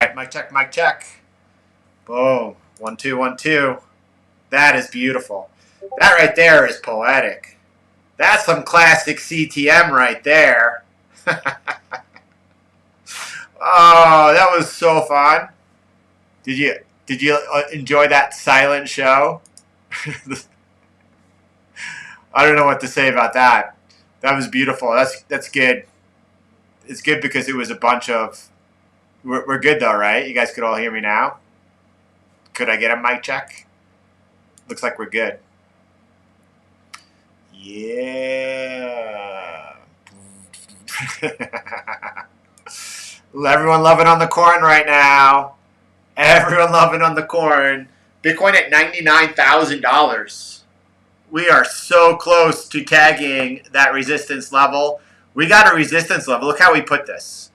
right, mic check, mic check. Boom. 1, 2, 1, 2. That is beautiful. That right there is poetic. That's some classic CTM right there. Oh, that was so fun. Did you enjoy that silent show? I don't know what to say about that. That was beautiful. That's good. It's good because it was a bunch of. We're good though, right? You guys could all hear me now. Could I get a mic check? Looks like we're good. Yeah. Everyone loving on the corn right now. Everyone loving on the corn. Bitcoin at $99,000. We are so close to tagging that resistance level. We got a resistance level. Look how we put this.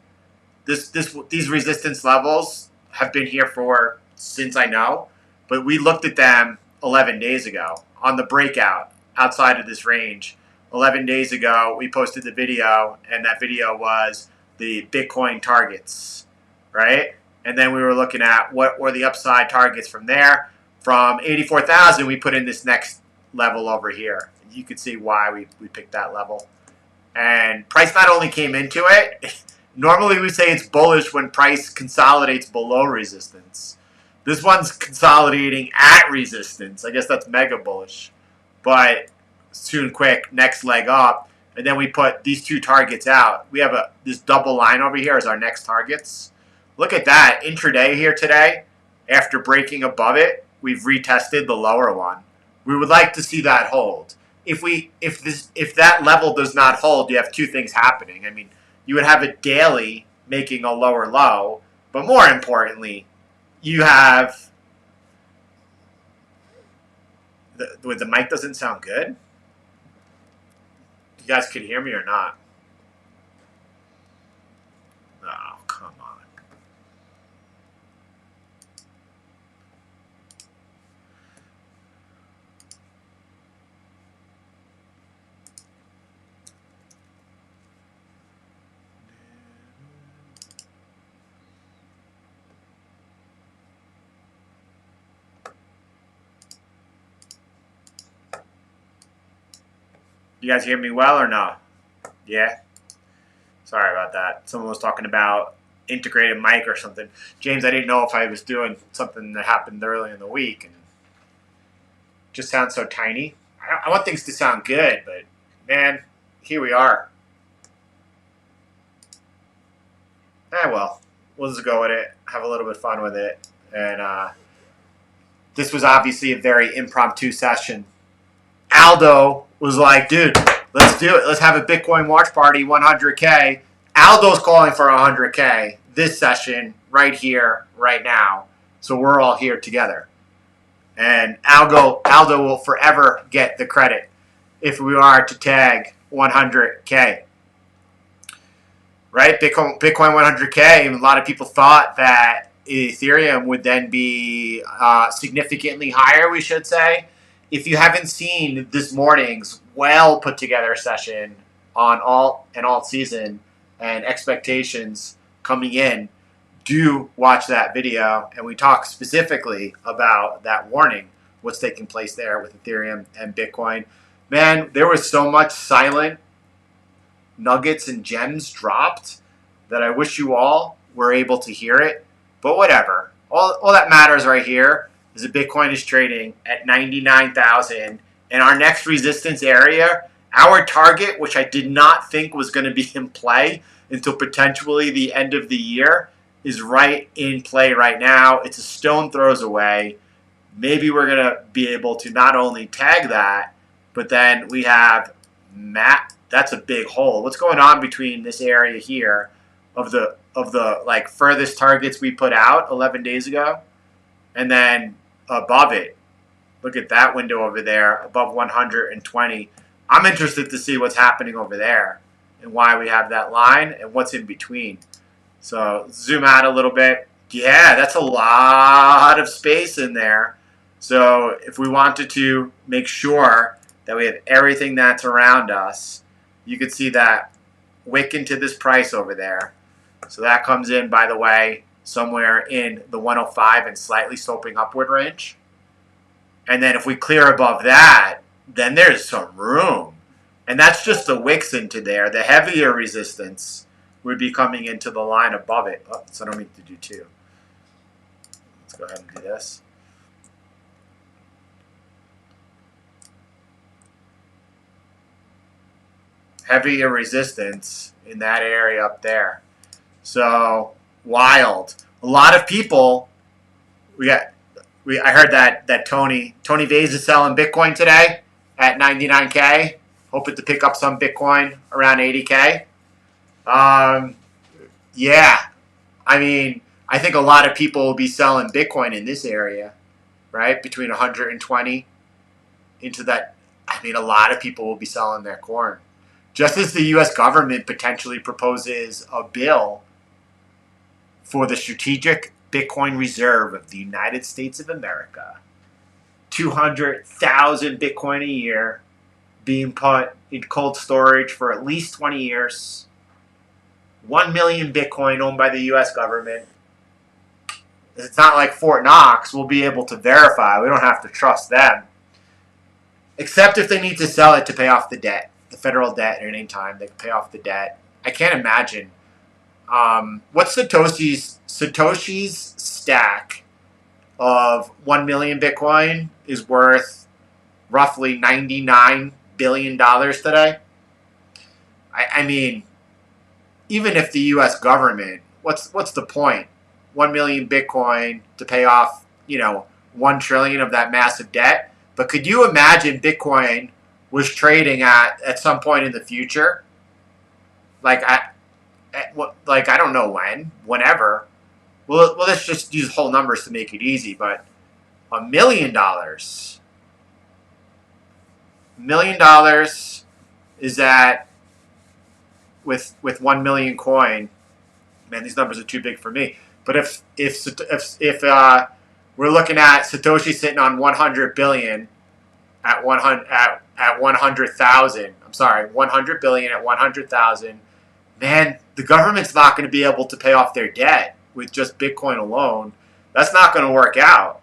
These resistance levels have been here for since I know, but we looked at them 11 days ago on the breakout outside of this range. 11 days ago, we posted the video, and that video was the Bitcoin targets, right? And then we were looking at what were the upside targets from there. From 84,000, we put in this next level over here. You could see why we picked that level. And price not only came into it, normally we say it's bullish when price consolidates below resistance. This one's consolidating at resistance. I guess that's mega bullish. But soon, quick, next leg up. And then we put these two targets out. We have this double line over here as our next targets. Look at that. Intraday here today, after breaking above it, we've retested the lower one. We would like to see that hold. If that level does not hold, you have two things happening. I mean, you would have a daily making a lower low, but more importantly, you have the mic doesn't sound good. You guys could hear me or not? Oh, come on. You guys hear me well or no? Yeah? Sorry about that. Someone was talking about integrated mic or something. James, I didn't know if I was doing something that happened early in the week. And it just sounds so tiny. I want things to sound good, but man, here we are. Well, we'll just go with it. Have a little bit of fun with it. And this was obviously a very impromptu session. Aldo was like, dude, let's do it. Let's have a Bitcoin watch party, 100K. Aldo's calling for 100K this session right here, right now. So we're all here together. And Aldo will forever get the credit if we are to tag 100K. Right? Bitcoin 100K. A lot of people thought that Ethereum would then be significantly higher, we should say. If you haven't seen this morning's well put together session on alt season and expectations coming in, do watch that video. And we talk specifically about that warning, what's taking place there with Ethereum and Bitcoin. Man, there was so much silent nuggets and gems dropped that I wish you all were able to hear it. But whatever. All that matters right here is that Bitcoin is trading at 99,000, and our next resistance area, our target, which I did not think was going to be in play until potentially the end of the year, is right in play right now. It's a stone throws away. Maybe we're going to be able to not only tag that, but then we have that's a big hole. What's going on between this area here of the like furthest targets we put out 11 days ago, and then above it, look at that window over there above 120. I'm interested to see what's happening over there and why we have that line and what's in between. So zoom out a little bit. Yeah, that's a lot of space in there. So if we wanted to make sure that we have everything that's around us, you could see that wick into this price over there. So that comes in, by the way, somewhere in the 105 and slightly sloping upward range. And then if we clear above that, then there's some room. And that's just the wicks into there. The heavier resistance would be coming into the line above it. Oh, so I don't mean to do two. Let's go ahead and do this. Heavier resistance in that area up there. So wild. A lot of people. I heard that Tony Vase is selling Bitcoin today at 99K. Hoping to pick up some Bitcoin around 80K. Yeah, I mean, I think a lot of people will be selling Bitcoin in this area, right? Between 120 into that. I mean, a lot of people will be selling their corn. Just as the U.S. government potentially proposes a bill for the Strategic Bitcoin Reserve of the United States of America, 200,000 Bitcoin a year being put in cold storage for at least 20 years, 1 million Bitcoin owned by the U.S. government. It's not like Fort Knox. We'll be able to verify. We don't have to trust them. Except if they need to sell it to pay off the debt, the federal debt at any time. They can pay off the debt. I can't imagine. What's Satoshi's stack of 1 million Bitcoin is worth roughly $99 billion today? I mean, even if the U.S. government, what's the point? 1 million Bitcoin to pay off, 1 trillion of that massive debt. But could you imagine Bitcoin was trading at some point in the future? I don't know whenever. Well, let's just use whole numbers to make it easy. But $1 million. $1 million is that with 1 million coin. Man, these numbers are too big for me. But if we're looking at Satoshi sitting on 100 billion at 100,000. I'm sorry, 100 billion at 100,000. Man, the government's not going to be able to pay off their debt with just Bitcoin alone. That's not going to work out.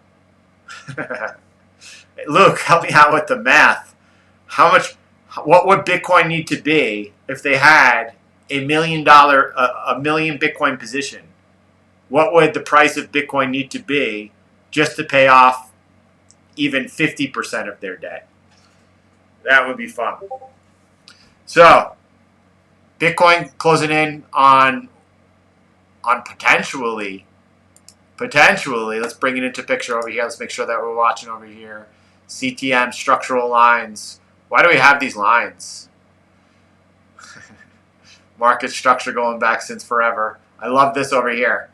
Luke, help me out with the math. What would Bitcoin need to be if they had a $1 million Bitcoin position? What would the price of Bitcoin need to be just to pay off even 50% of their debt? That would be fun. So, Bitcoin closing in on potentially, let's bring it into picture over here. Let's make sure that we're watching over here. CTM, structural lines. Why do we have these lines? Market structure going back since forever. I love this over here.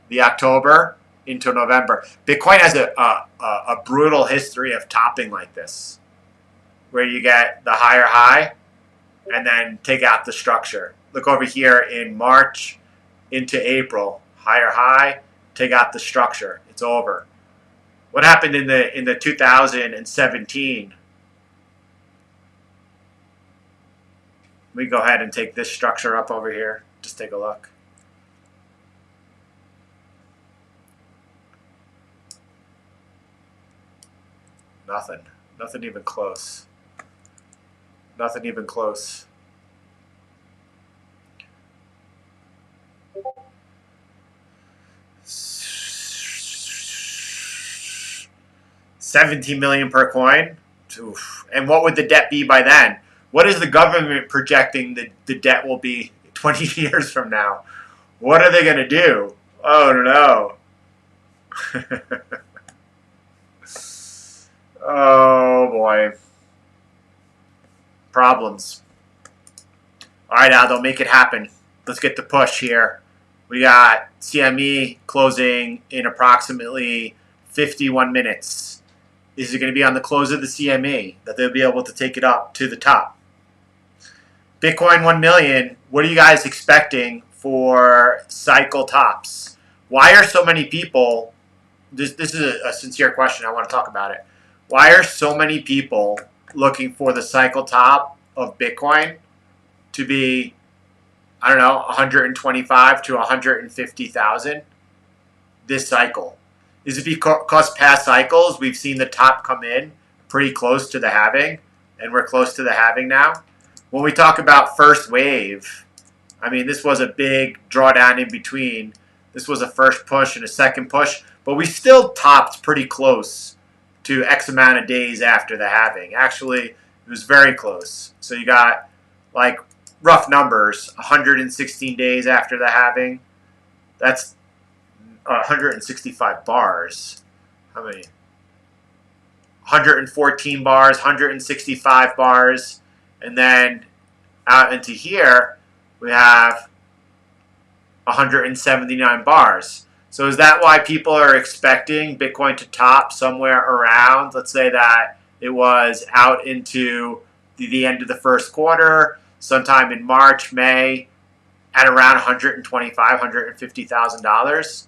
The October into November. Bitcoin has a brutal history of topping like this, where you get the higher high and then take out the structure. Look over here in March into April. Higher high, take out the structure. It's over. What happened in the 2017? Let me go ahead and take this structure up over here. Just take a look. Nothing. Nothing even close. Nothing even close. $17 million per coin. Oof. And what would the debt be by then? What is the government projecting the debt will be 20 years from now? What are they going to do? Oh, no. Oh, boy. Problems. All right, Aldo, make it happen. Let's get the push here. We got CME closing in approximately 51 minutes. Is it going to be on the close of the CME that they'll be able to take it up to the top? Bitcoin 1 million, what are you guys expecting for cycle tops? Why are so many people, this is a sincere question, I want to talk about it. Why are so many people looking for the cycle top of Bitcoin to be, I don't know, 125 to 150,000? this cycle? Is it because past cycles we've seen the top come in pretty close to the halving, and we're close to the halving now? When we talk about first wave, I mean, this was a big drawdown in between. This was a first push and a second push, but we still topped pretty close to X amount of days after the halving. Actually, it was very close. So you got, like, rough numbers, 116 days after the halving. That's 165 bars. How many? 114 bars, 165 bars, and then out into here we have 179 bars. So is that why people are expecting Bitcoin to top somewhere around, let's say that it was out into the end of the first quarter, sometime in March, May, at around $125,000, $150,000?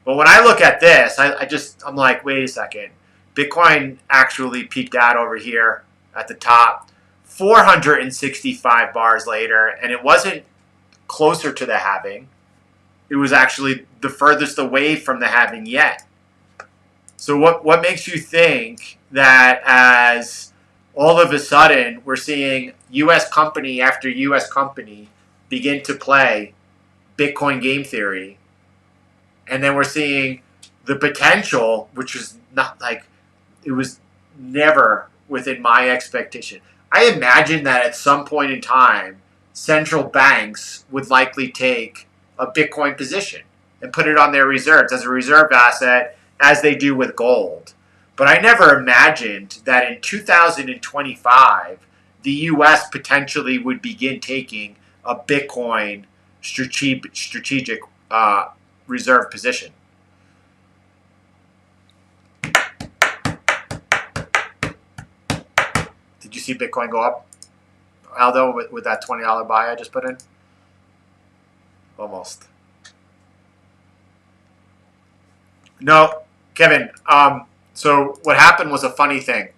But when I look at this, I'm like, wait a second. Bitcoin actually peaked out over here at the top 465 bars later, and it wasn't closer to the halving. It was actually the furthest away from the halving yet. So what makes you think that as all of a sudden we're seeing U.S. company after U.S. company begin to play Bitcoin game theory, and then we're seeing the potential, which is not like, it was never within my expectation. I imagine that at some point in time, central banks would likely take a Bitcoin position and put it on their reserves as a reserve asset, as they do with gold. But I never imagined that in 2025, the U.S. potentially would begin taking a Bitcoin strategic reserve position. Did you see Bitcoin go up, Aldo, with that $20 buy I just put in? Almost. No, Kevin. So what happened was a funny thing.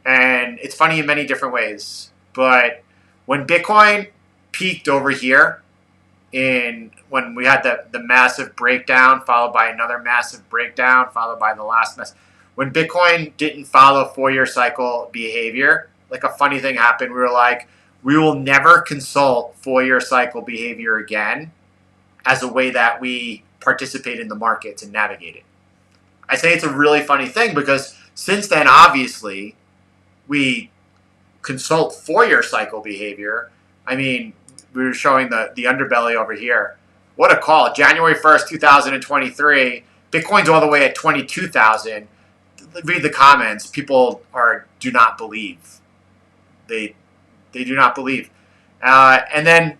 And it's funny in many different ways. But when Bitcoin peaked over here, when we had the massive breakdown, followed by another massive breakdown, followed by the last when Bitcoin didn't follow 4-year cycle behavior, like a funny thing happened. We were like, we will never consult 4-year cycle behavior again as a way that we participate in the markets and navigate it. I say it's a really funny thing because since then, obviously, we consult 4-year cycle behavior. I mean, we were showing the underbelly over here. What a call. January 1st, 2023, Bitcoin's all the way at 22,000. Read the comments. People do not believe. They do not believe. And then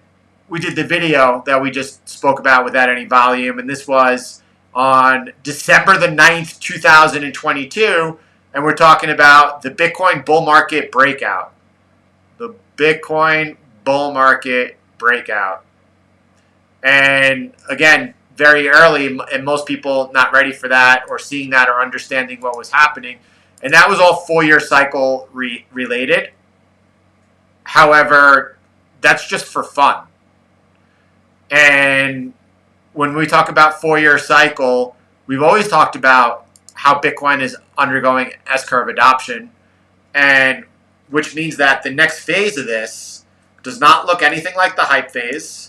we did the video that we just spoke about without any volume, and this was on December the 9th, 2022, and we're talking about the Bitcoin bull market breakout. The Bitcoin bull market breakout. And again, very early, and most people not ready for that or seeing that or understanding what was happening. And that was all 4-year cycle related. However, that's just for fun. And when we talk about 4-year cycle, we've always talked about how Bitcoin is undergoing S-curve adoption, and which means that the next phase of this does not look anything like the hype phase,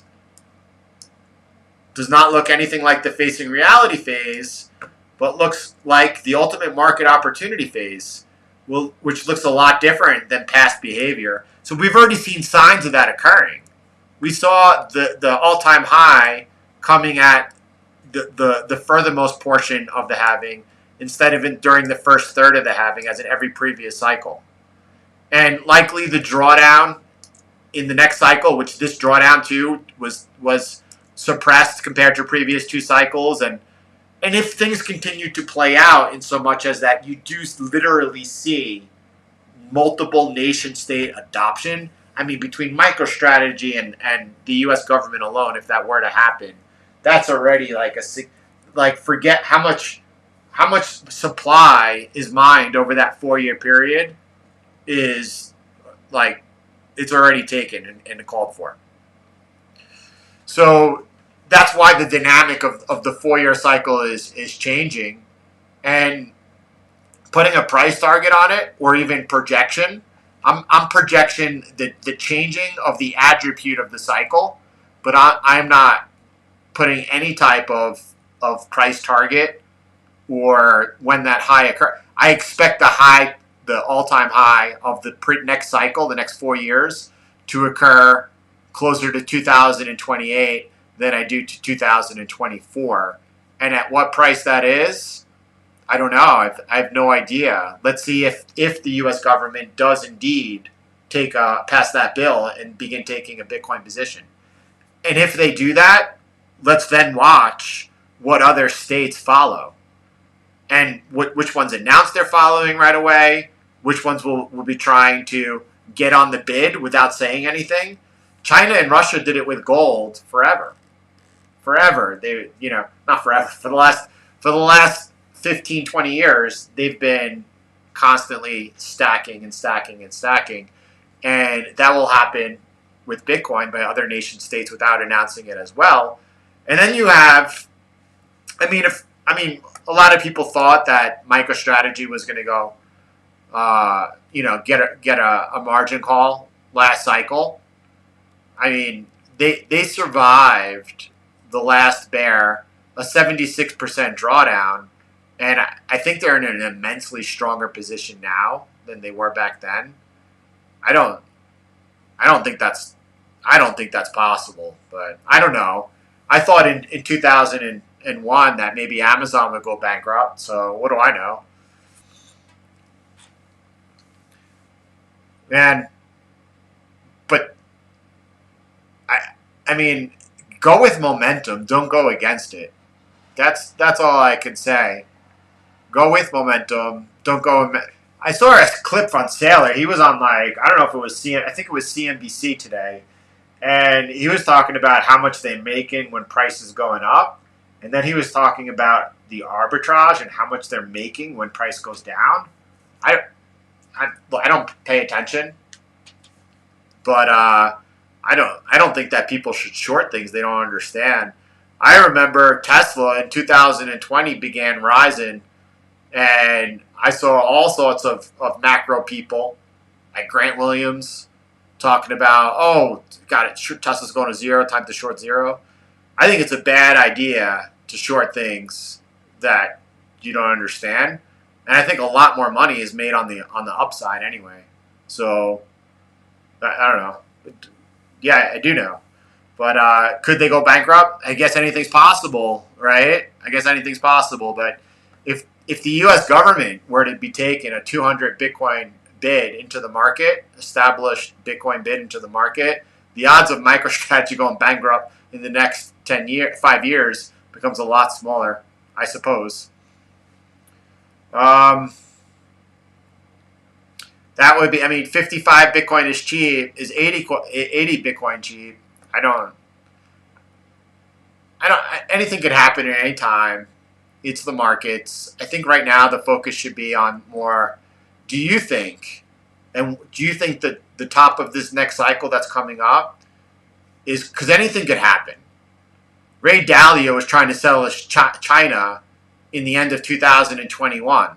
does not look anything like the facing reality phase, but looks like the ultimate market opportunity phase, which looks a lot different than past behavior. So we've already seen signs of that occurring. We saw the all-time high coming at the furthermost portion of the halving instead of during the first third of the halving, as in every previous cycle. And likely the drawdown in the next cycle, which this drawdown too was suppressed compared to previous 2 cycles. And if things continue to play out in so much as that you do literally see multiple nation state adoption, I mean, between MicroStrategy and the U.S. government alone, if that were to happen, that's already like forget how much supply is mined over that 4-year period is like it's already taken and called for. So that's why the dynamic of the 4-year cycle is changing, and putting a price target on it or even projection. I'm projection the changing of the attribute of the cycle, but I'm not putting any type of price target or when that high occur. I expect the all-time high of the next cycle, the next 4 years, to occur closer to 2028 than I do to 2024. And at what price that is, I don't know. I have no idea. Let's see if the U.S. government does indeed pass that bill and begin taking a Bitcoin position. And if they do that, let's then watch what other states follow and which ones announce they're following right away, which ones will be trying to get on the bid without saying anything. China and Russia did it with gold forever. Forever. They, not forever. For the last 15, 20 years, they've been constantly stacking and stacking and stacking. And that will happen with Bitcoin by other nation states without announcing it as well. And then you have, a lot of people thought that MicroStrategy was going to go, get a margin call last cycle. I mean, they survived the last bear, a 76% drawdown, and I think they're in an immensely stronger position now than they were back then. I don't think that's possible, but I don't know. I thought in 2001 that maybe Amazon would go bankrupt. So what do I know? Man, but I mean, go with momentum. Don't go against it. That's all I can say. Go with momentum. Don't go. I saw a clip from Sailor. He was on I don't know if it was I think it was CNBC today, and he was talking about how much they're making when prices going up, and then he was talking about the arbitrage and how much they're making when price goes down. I don't pay attention, but I don't think that people should short things they don't understand. I remember Tesla in 2020 began rising, and I saw all sorts of macro people like Grant Williams talking about, oh, got it, Tesla's going to zero, time to short zero. I think it's a bad idea to short things that you don't understand. And I think a lot more money is made on the upside anyway. So, I don't know. Yeah, I do know. But could they go bankrupt? I guess anything's possible, right? I guess anything's possible. But if the U.S. government were to be taking a 200 Bitcoin bid into the market, established Bitcoin bid into the market, the odds of MicroStrategy going bankrupt in the next 5 years becomes a lot smaller, I suppose. That would be, 55 Bitcoin is cheap. Is 80 Bitcoin cheap? I don't. Anything could happen at any time. It's the markets. I think right now the focus should be on more. Do you think that the top of this next cycle that's coming up is because anything could happen? Ray Dalio was trying to sell us China in the end of 2021.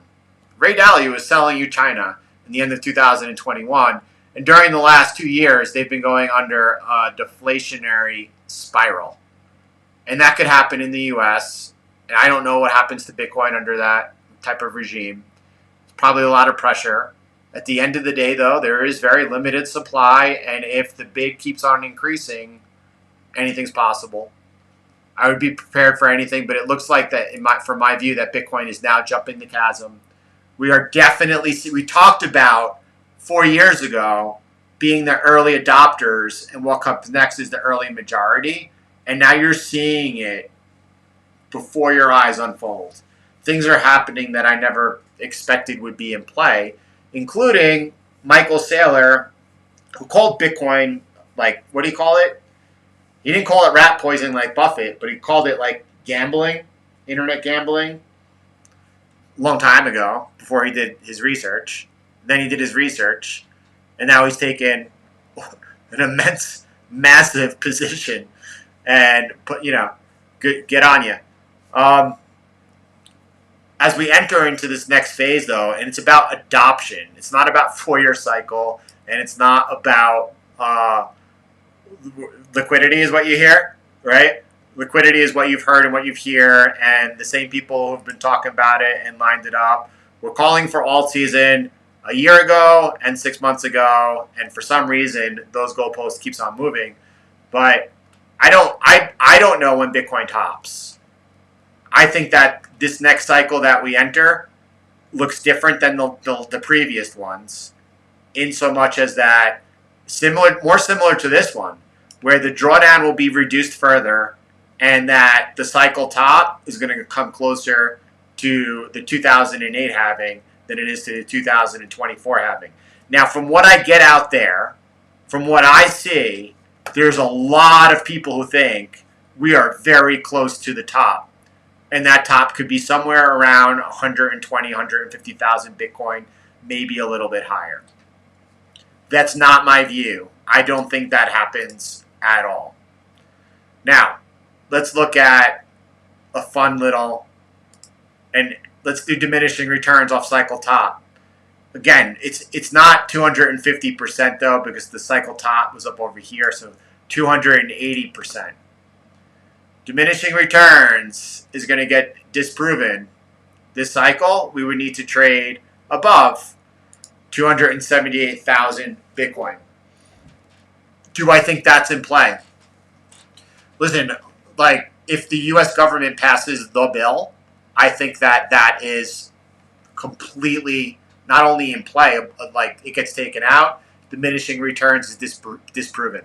Ray Dalio was selling you China in the end of 2021. And during the last 2 years, they've been going under a deflationary spiral. And that could happen in the U.S. And I don't know what happens to Bitcoin under that type of regime. It's probably a lot of pressure. At the end of the day, though, there is very limited supply. And if the bid keeps on increasing, anything's possible. I would be prepared for anything, but it looks like that, from my view, that Bitcoin is now jumping the chasm. We talked about 4 years ago being the early adopters, and what comes next is the early majority. And now you're seeing it before your eyes unfold. Things are happening that I never expected would be in play, including Michael Saylor, who called Bitcoin, what do you call it? He didn't call it rat poison like Buffett, but he called it gambling, internet gambling, a long time ago before he did his research. Then he did his research, and now he's taken an immense, massive position. and put get on you. As we enter into this next phase, though, and it's about adoption. It's not about 4-year cycle, and it's not about liquidity is what you hear, right? Liquidity is what you've heard and what you've hear, and the same people who've been talking about it and lined it up. We're calling for alt season a year ago and 6 months ago, and for some reason those goalposts keeps on moving. But I don't know when Bitcoin tops. I think that this next cycle that we enter looks different than the previous ones, in so much as that more similar to this one, where the drawdown will be reduced further, and that the cycle top is going to come closer to the 2008 halving than it is to the 2024 halving. Now, from what I get out there, from what I see, there's a lot of people who think we are very close to the top. And that top could be somewhere around 120, 150,000 Bitcoin, maybe a little bit higher. That's not my view. I don't think that happens at all. Now, let's look at a fun little, and let's do diminishing returns off cycle top. Again, it's not 250% though, because the cycle top was up over here, so 280%. Diminishing returns is going to get disproven. This cycle, we would need to trade above 278,000 Bitcoin. Do I think that's in play? Listen, like, if the U.S. government passes the bill, I think that that is completely not only in play, but like it gets taken out. Diminishing returns is disproven.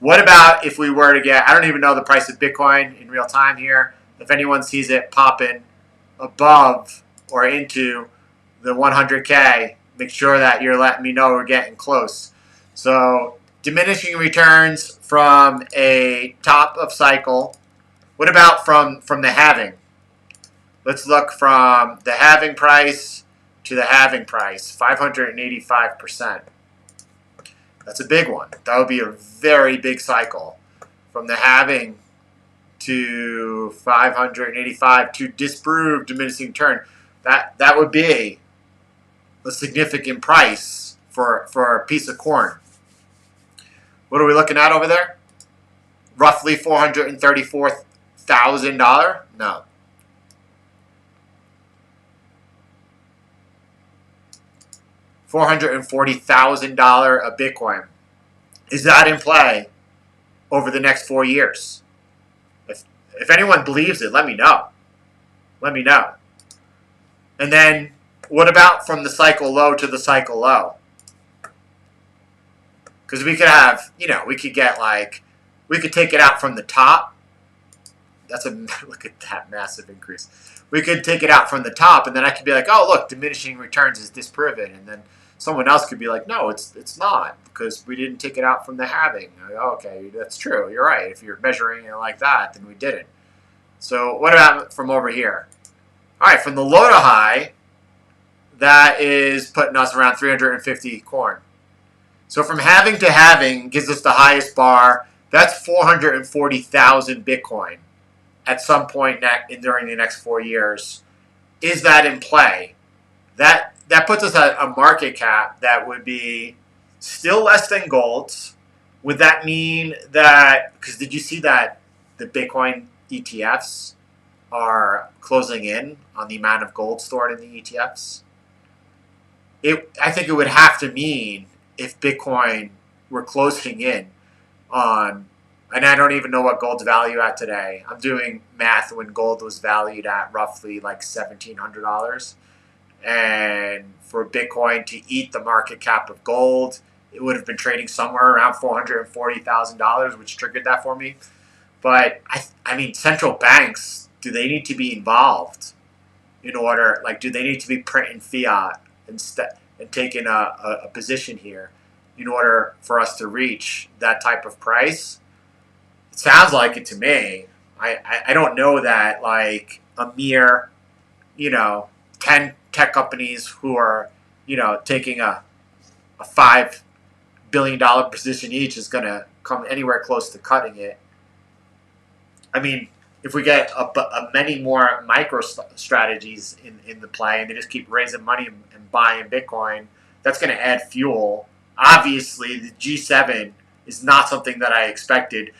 What about if we were to get, I don't even know the price of Bitcoin in real time here. If anyone sees it popping above or into the 100K, make sure that you're letting me know we're getting close. So diminishing returns from a top of cycle. What about from the halving? Let's look from the halving price to the halving price, 585%. That's a big one. That would be a very big cycle. From the halving to 585 to disprove diminishing return. That would be a significant price for a piece of corn. What are we looking at over there? Roughly $434,000? No. $440,000 a Bitcoin. Is that in play over the next 4 years? If anyone believes it, let me know. Let me know. And then what about from the cycle low to the cycle low? Because we could have, we could get we could take it out from the top. Look at that massive increase. We could take it out from the top, and then I could be like, oh, look, diminishing returns is disproven. And then someone else could be like, no, it's not, because we didn't take it out from the halving. Okay, that's true. You're right. If you're measuring it like that, then we didn't. So what about from over here? All right, from the low to high, that is putting us around 350 corn. So from halving to halving gives us the highest bar. That's 440,000 Bitcoin at some point during the next 4 years. Is that in play? That puts us at a market cap that would be still less than gold's. Would that mean that, because did you see that the Bitcoin ETFs are closing in on the amount of gold stored in the ETFs? I think it would have to mean if Bitcoin were closing in on, and I don't even know what gold's value at today. I'm doing math when gold was valued at roughly like $1,700. And for Bitcoin to eat the market cap of gold, it would have been trading somewhere around $440,000, which triggered that for me. But I mean, central banks, do they need to be involved in order? Do they need to be printing fiat and taking a position here in order for us to reach that type of price? It sounds like it to me. I don't know that a mere 10 tech companies who are taking a $5 billion position each is going to come anywhere close to cutting it. I mean, if we get a many more micro strategies in the play, and they just keep raising money and buying Bitcoin, that's going to add fuel. Obviously, the G7 is not something that I expected.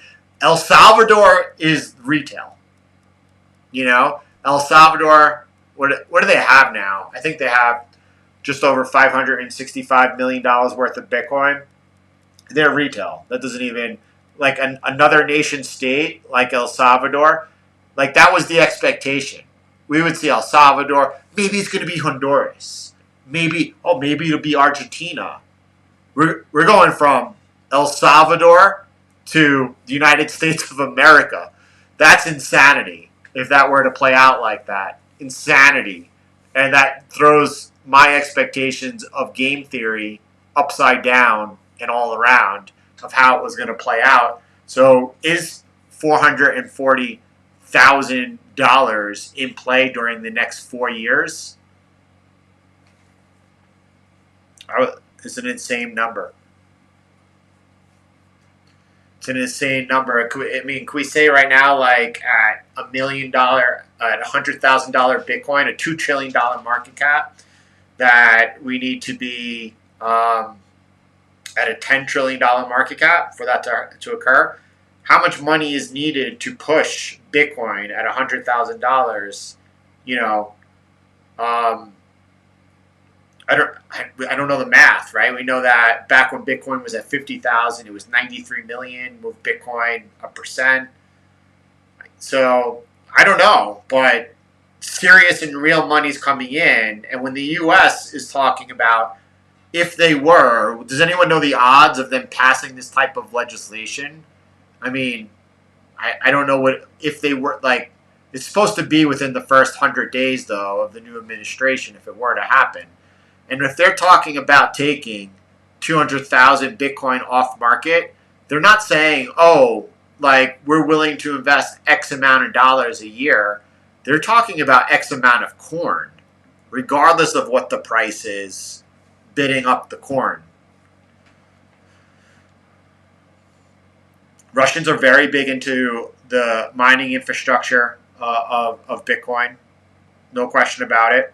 El Salvador is retail. El Salvador, what do they have now? I think they have just over $565 million worth of Bitcoin. They're retail. That doesn't even, like another nation state like El Salvador, like that was the expectation. We would see El Salvador. Maybe it's going to be Honduras. Maybe it'll be Argentina. We're going from El Salvador to the United States of America. That's insanity if that were to play out like that. Insanity. And that throws my expectations of game theory upside down and all around of how it was going to play out. So is $440,000 in play during the next 4 years? It's an insane number. It's an insane number. I mean, can we say right now, like at $1 million, at $100,000 Bitcoin, a $2 trillion market cap, that we need to be at a $10 trillion market cap for that to occur? How much money is needed to push Bitcoin at $100,000? I don't know the math, right? We know that back when Bitcoin was at 50,000, it was 93 million, moved Bitcoin 1%. So I don't know, but serious and real money's coming in. And when the U.S. is talking about, if they were, does anyone know the odds of them passing this type of legislation? I mean, I don't know if they were, like, it's supposed to be within the first 100 days, though, of the new administration, if it were to happen. And if they're talking about taking 200,000 Bitcoin off market, they're not saying, oh, like, we're willing to invest X amount of dollars a year. They're talking about X amount of corn, regardless of what the price is, bidding up the corn. Russians are very big into the mining infrastructure of Bitcoin. No question about it.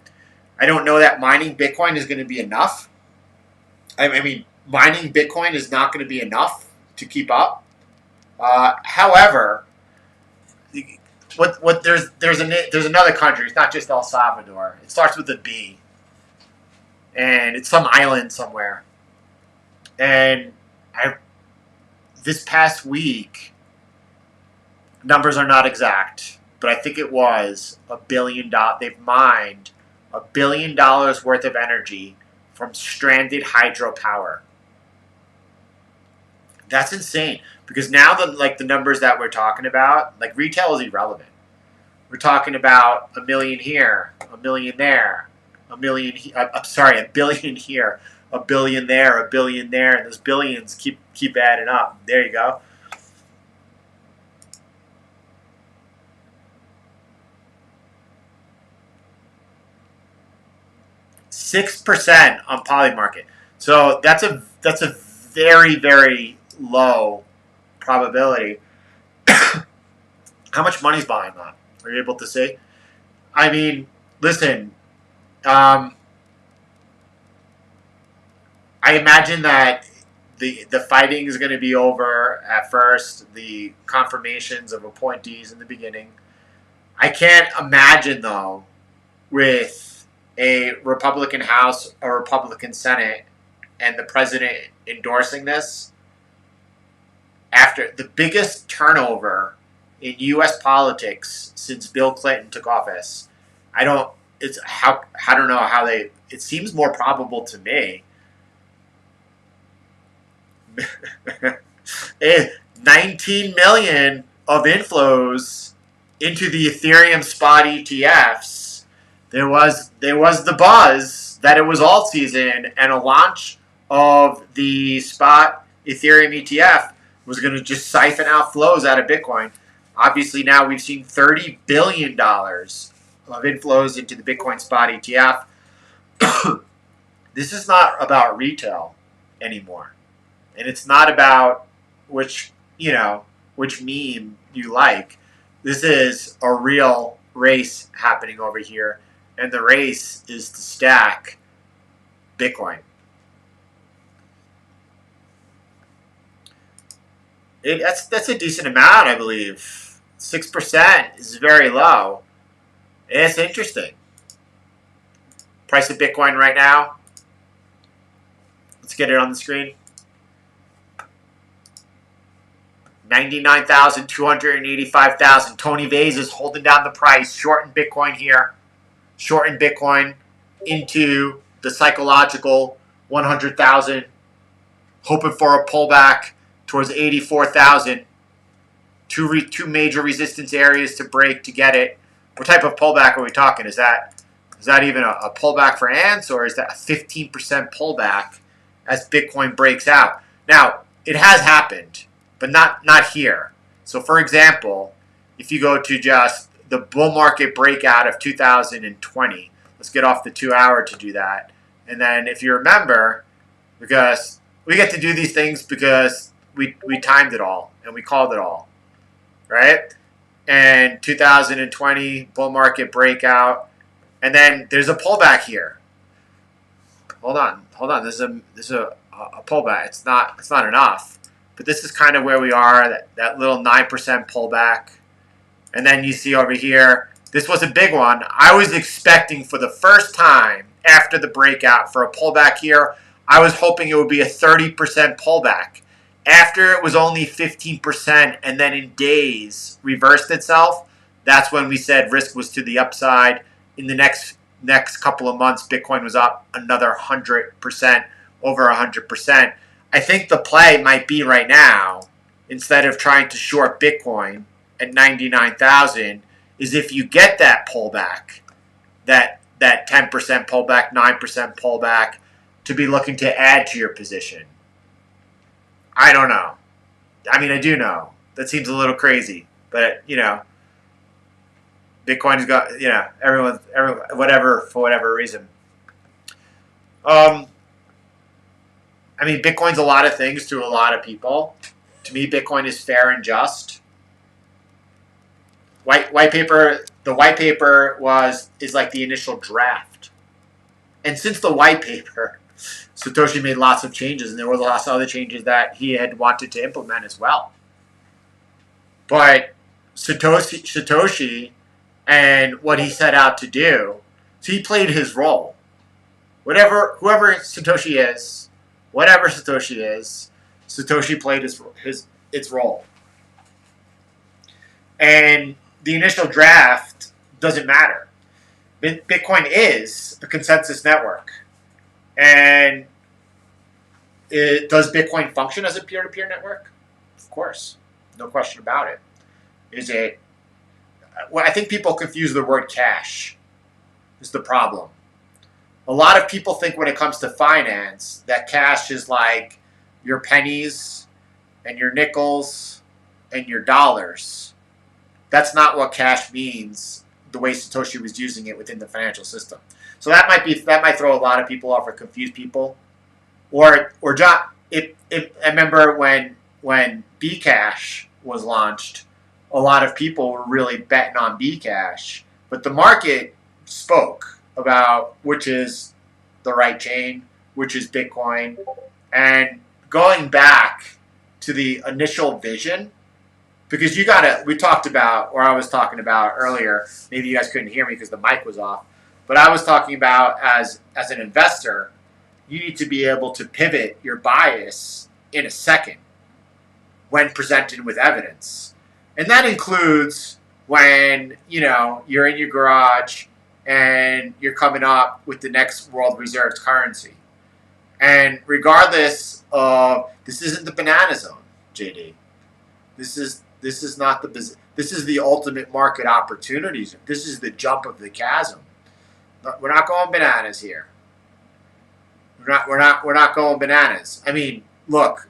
I don't know that mining Bitcoin is going to be enough. I mean, mining Bitcoin is not going to be enough to keep up. However, there's another country. It's not just El Salvador. It starts with a B, and it's some island somewhere. And this past week, numbers are not exact, but I think it was $1 billion. They've mined $1 billion worth of energy from stranded hydropower. That's insane, because now the numbers that we're talking about, like, retail is irrelevant. We're talking about $1 million here, $1 million there, $1 billion here, $1 billion there, $1 billion there, and those billions keep adding up. There you go. %6 on Polymarket. So that's a very, very low probability. How much money's behind that? Are you able to see? I mean, listen. I imagine that the fighting is going to be over at first. The confirmations of appointees in the beginning. I can't imagine, though, with a Republican House, a Republican Senate, and the president endorsing this, after the biggest turnover in U.S. politics since Bill Clinton took office. I don't know how they. It seems more probable to me. 19 million of inflows into the Ethereum spot ETFs. There was the buzz that it was alt season, and a launch of the spot Ethereum ETF was going to just siphon out flows out of Bitcoin. Obviously, now we've seen $30 billion of inflows into the Bitcoin spot ETF. This is not about retail anymore. And it's not about which meme you like. This is a real race happening over here, and the race is to stack Bitcoin. That's a decent amount, I believe. 6% is very low. It's interesting. Price of Bitcoin right now. Let's get it on the screen. 99,000, 285,000. Tony Vase is holding down the price. Shorting Bitcoin here. Shorting Bitcoin into the psychological 100,000. Hoping for a pullback towards 84,000. Two major resistance areas to break to get it. What type of pullback are we talking? Is that even a pullback for ants, or is that a 15% pullback as Bitcoin breaks out? Now, it has happened, but not here. So, for example, if you go to just the bull market breakout of 2020, let's get off the 2 hour to do that. And then if you remember, because we get to do these things because we timed it all and we called it all, right? And 2020 bull market breakout, and then there's a pullback here. Hold on. This is a pullback. It's not enough, but this is kind of where we are. That little 9% pullback, and then you see over here. This was a big one. I was expecting for the first time after the breakout for a pullback here. I was hoping it would be a 30% pullback. After it was only 15% and then in days reversed itself, that's when we said risk was to the upside. In the next couple of months, Bitcoin was up another 100%, over 100%. I think the play might be right now, instead of trying to short Bitcoin at 99,000, is if you get that pullback, that 10% pullback, 9% pullback, to be looking to add to your position. I don't know. I mean, I do know. That seems a little crazy, but Bitcoin has got everyone whatever for whatever reason. I mean, Bitcoin's a lot of things to a lot of people. To me, Bitcoin is fair and just. White paper. The white paper is like the initial draft, and since the white paper, Satoshi made lots of changes, and there were lots of other changes that he had wanted to implement as well. But Satoshi and what he set out to do, so he played his role. Whoever Satoshi is, Satoshi played its role. And the initial draft doesn't matter. Bitcoin is a consensus network. And does Bitcoin function as a peer-to-peer network? Of course. No question about it. Is it? Well, I think people confuse the word cash is the problem. A lot of people think when it comes to finance that cash is like your pennies and your nickels and your dollars. That's not what cash means the way Satoshi was using it within the financial system. So that might throw a lot of people off or confuse people. Or I remember when Bcash was launched, a lot of people were really betting on Bcash, but the market spoke about which is the right chain, which is Bitcoin, and going back to the initial vision, because we talked about, or I was talking about earlier, maybe you guys couldn't hear me because the mic was off, but I was talking about as an investor, you need to be able to pivot your bias in a second when presented with evidence. And that includes when, you're in your garage and you're coming up with the next world reserves currency. And regardless of, this isn't the banana zone, JD. This is not this is the ultimate market opportunities. This is the jump of the chasm. We're not going bananas here. We're not going bananas. I mean, look,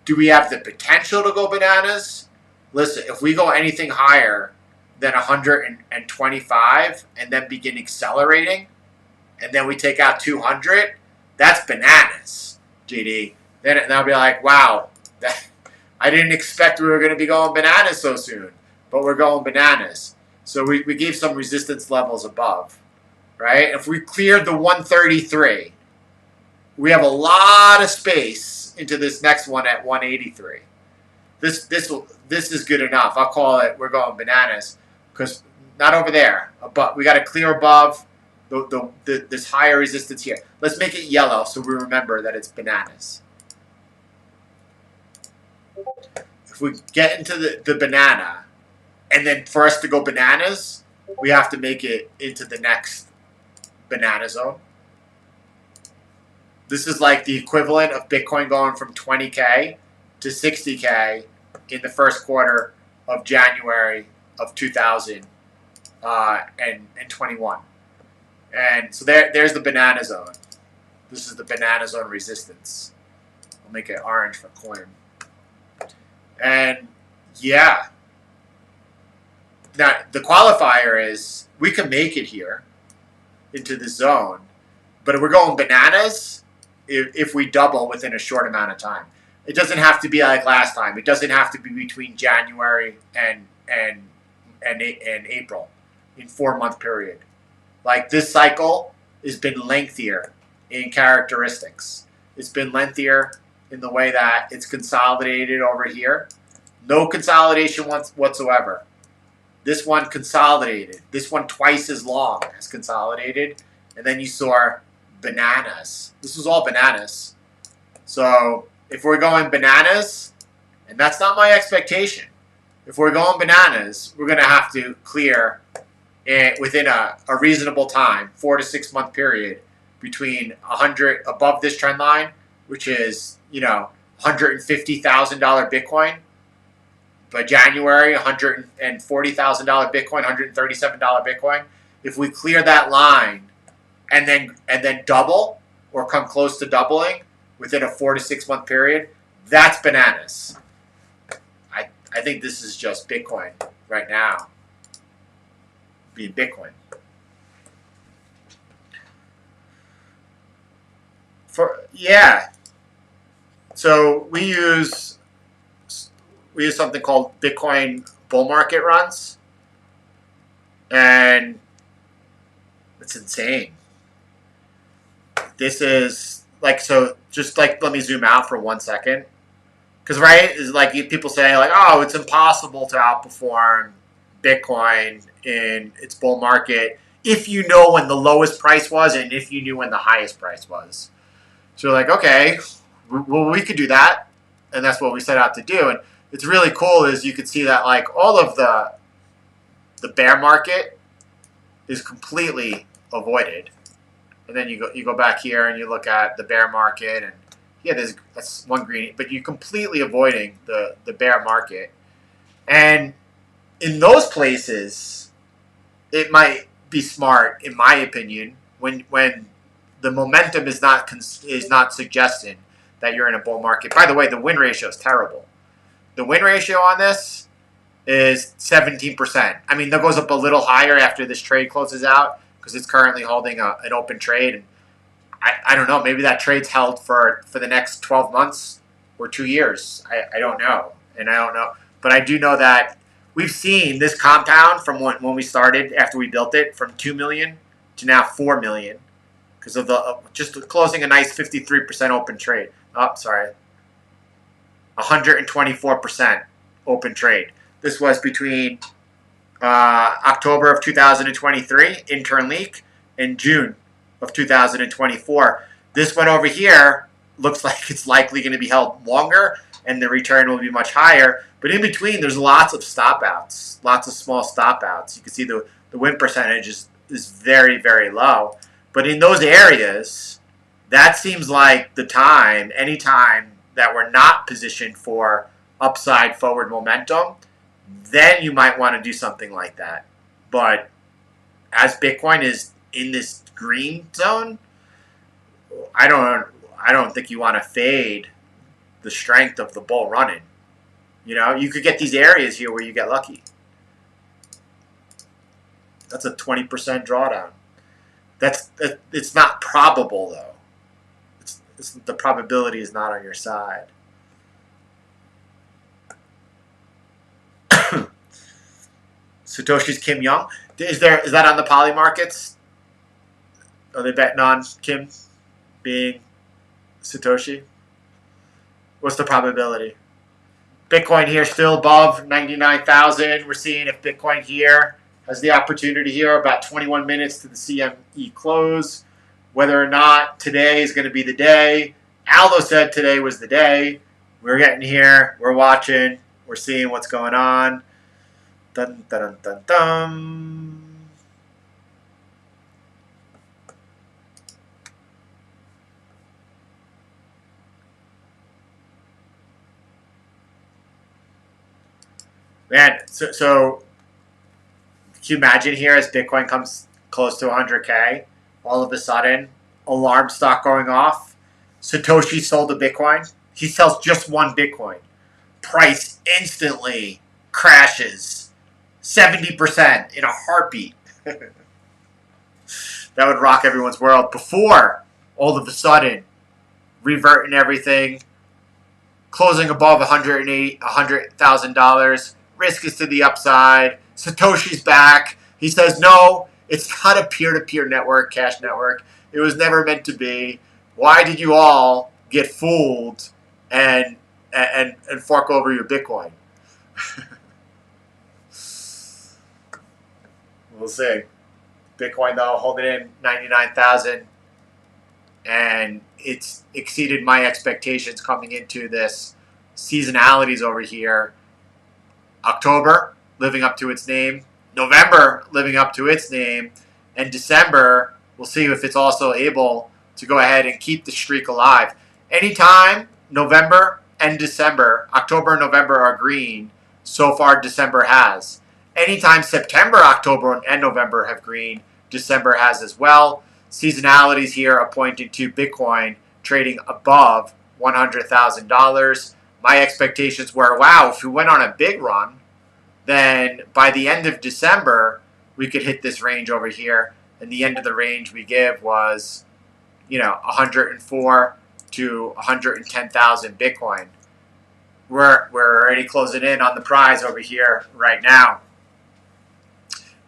do we have the potential to go bananas? Listen, if we go anything higher than 125 and then begin accelerating, and then we take out 200, that's bananas, JD. Then I'll be like, wow, I didn't expect we were going to be going bananas so soon. but we're going bananas. So we gave some resistance levels above, right? If we cleared the 133, we have a lot of space into this next one at 183. This is good enough. I'll call it. We're going bananas because not over there, but we got to clear above this higher resistance here. Let's make it yellow so we remember that it's bananas. If we get into the banana, and then for us to go bananas, we have to make it into the next banana zone. This is like the equivalent of Bitcoin going from 20K to 60K in the first quarter of January of 2021. And so there's the banana zone. This is the banana zone resistance. I'll make it orange for coin. And yeah. Now, the qualifier is we can make it here into the zone, but if we're going bananas if we double within a short amount of time. It doesn't have to be like last time. It doesn't have to be between January and April in 4-month period. Like this cycle has been lengthier in characteristics. It's been lengthier in the way that it's consolidated over here. No consolidation whatsoever. This one consolidated. This one twice as long as consolidated. And then you saw bananas. This was all bananas. So if we're going bananas, and that's not my expectation, if we're going bananas, we're going to have to clear it within a reasonable time, 4 to 6 month period, between 100 above this trend line, which is, $150,000 Bitcoin. By January, $140,000 Bitcoin, $137 Bitcoin. If we clear that line and then double or come close to doubling within a 4 to 6 month period, that's bananas. I think this is just Bitcoin right now being Bitcoin. So we use something called Bitcoin bull market runs, and it's insane. This is like, so just like, let me zoom out for 1 second. Because, right, is like people say, like, oh, it's impossible to outperform Bitcoin in its bull market if you know when the lowest price was and if you knew when the highest price was. So you're like, okay, well, we could do that. And that's what we set out to do. And it's really cool is you can see that, like, all of the bear market is completely avoided. And then you go back here and you look at the bear market, and yeah, that's one green, but you're completely avoiding the bear market. And in those places, it might be smart, in my opinion, when the momentum is not suggesting that you're in a bull market. By the way, the win ratio is terrible. The win ratio on this is 17%. I mean, that goes up a little higher after this trade closes out because it's currently holding an open trade. And I don't know. Maybe that trade's held for the next 12 months or 2 years. I don't know. And I don't know. But I do know that we've seen this compound from when we started, after we built it, from 2 million to now 4 million because of just closing a nice 53% open trade. Oh, sorry. 124% open trade. This was between October of 2023, intern leak, and June of 2024. This one over here looks like it's likely going to be held longer and the return will be much higher. But in between, there's lots of stop outs, lots of small stop outs. You can see the win percentage is very, very low. But in those areas, that seems like the time, anytime that we're not positioned for upside forward momentum, then you might want to do something like that. But as Bitcoin is in this green zone, I don't think you want to fade the strength of the bull running. You could get these areas here where you get lucky. That's a 20% drawdown. It's not probable though. The probability is not on your side. Satoshi's Kim Young. Is that on the poly markets? Are they betting on Kim being Satoshi? What's the probability? Bitcoin here still above 99,000. We're seeing if Bitcoin here has the opportunity here about 21 minutes to the CME close. Whether or not today is going to be the day. Aldo said today was the day. We're getting here. We're watching. We're seeing what's going on. Dun, dun, dun, dun. Man, so can you imagine here as Bitcoin comes close to 100K, all of a sudden, alarm stock going off. Satoshi sold a Bitcoin. He sells just one Bitcoin. Price instantly crashes 70% in a heartbeat. That would rock everyone's world before all of a sudden reverting everything, closing above $100,000. Risk is to the upside. Satoshi's back. He says, no, it's not a peer-to-peer network, cash network. It was never meant to be. Why did you all get fooled and fork over your Bitcoin? We'll see. Bitcoin, though, holding in 99,000. And it's exceeded my expectations coming into this. Seasonalities over here. October, living up to its name. November, living up to its name. And December, we'll see if it's also able to go ahead and keep the streak alive. Anytime November and December, October and November are green, so far December has. Anytime September, October, and November have green, December has as well. Seasonalities here are pointing to Bitcoin trading above $100,000. My expectations were, wow, if we went on a big run, then by the end of December, we could hit this range over here. And the end of the range we give was, 104 to 110,000 Bitcoin. We're already closing in on the prize over here right now.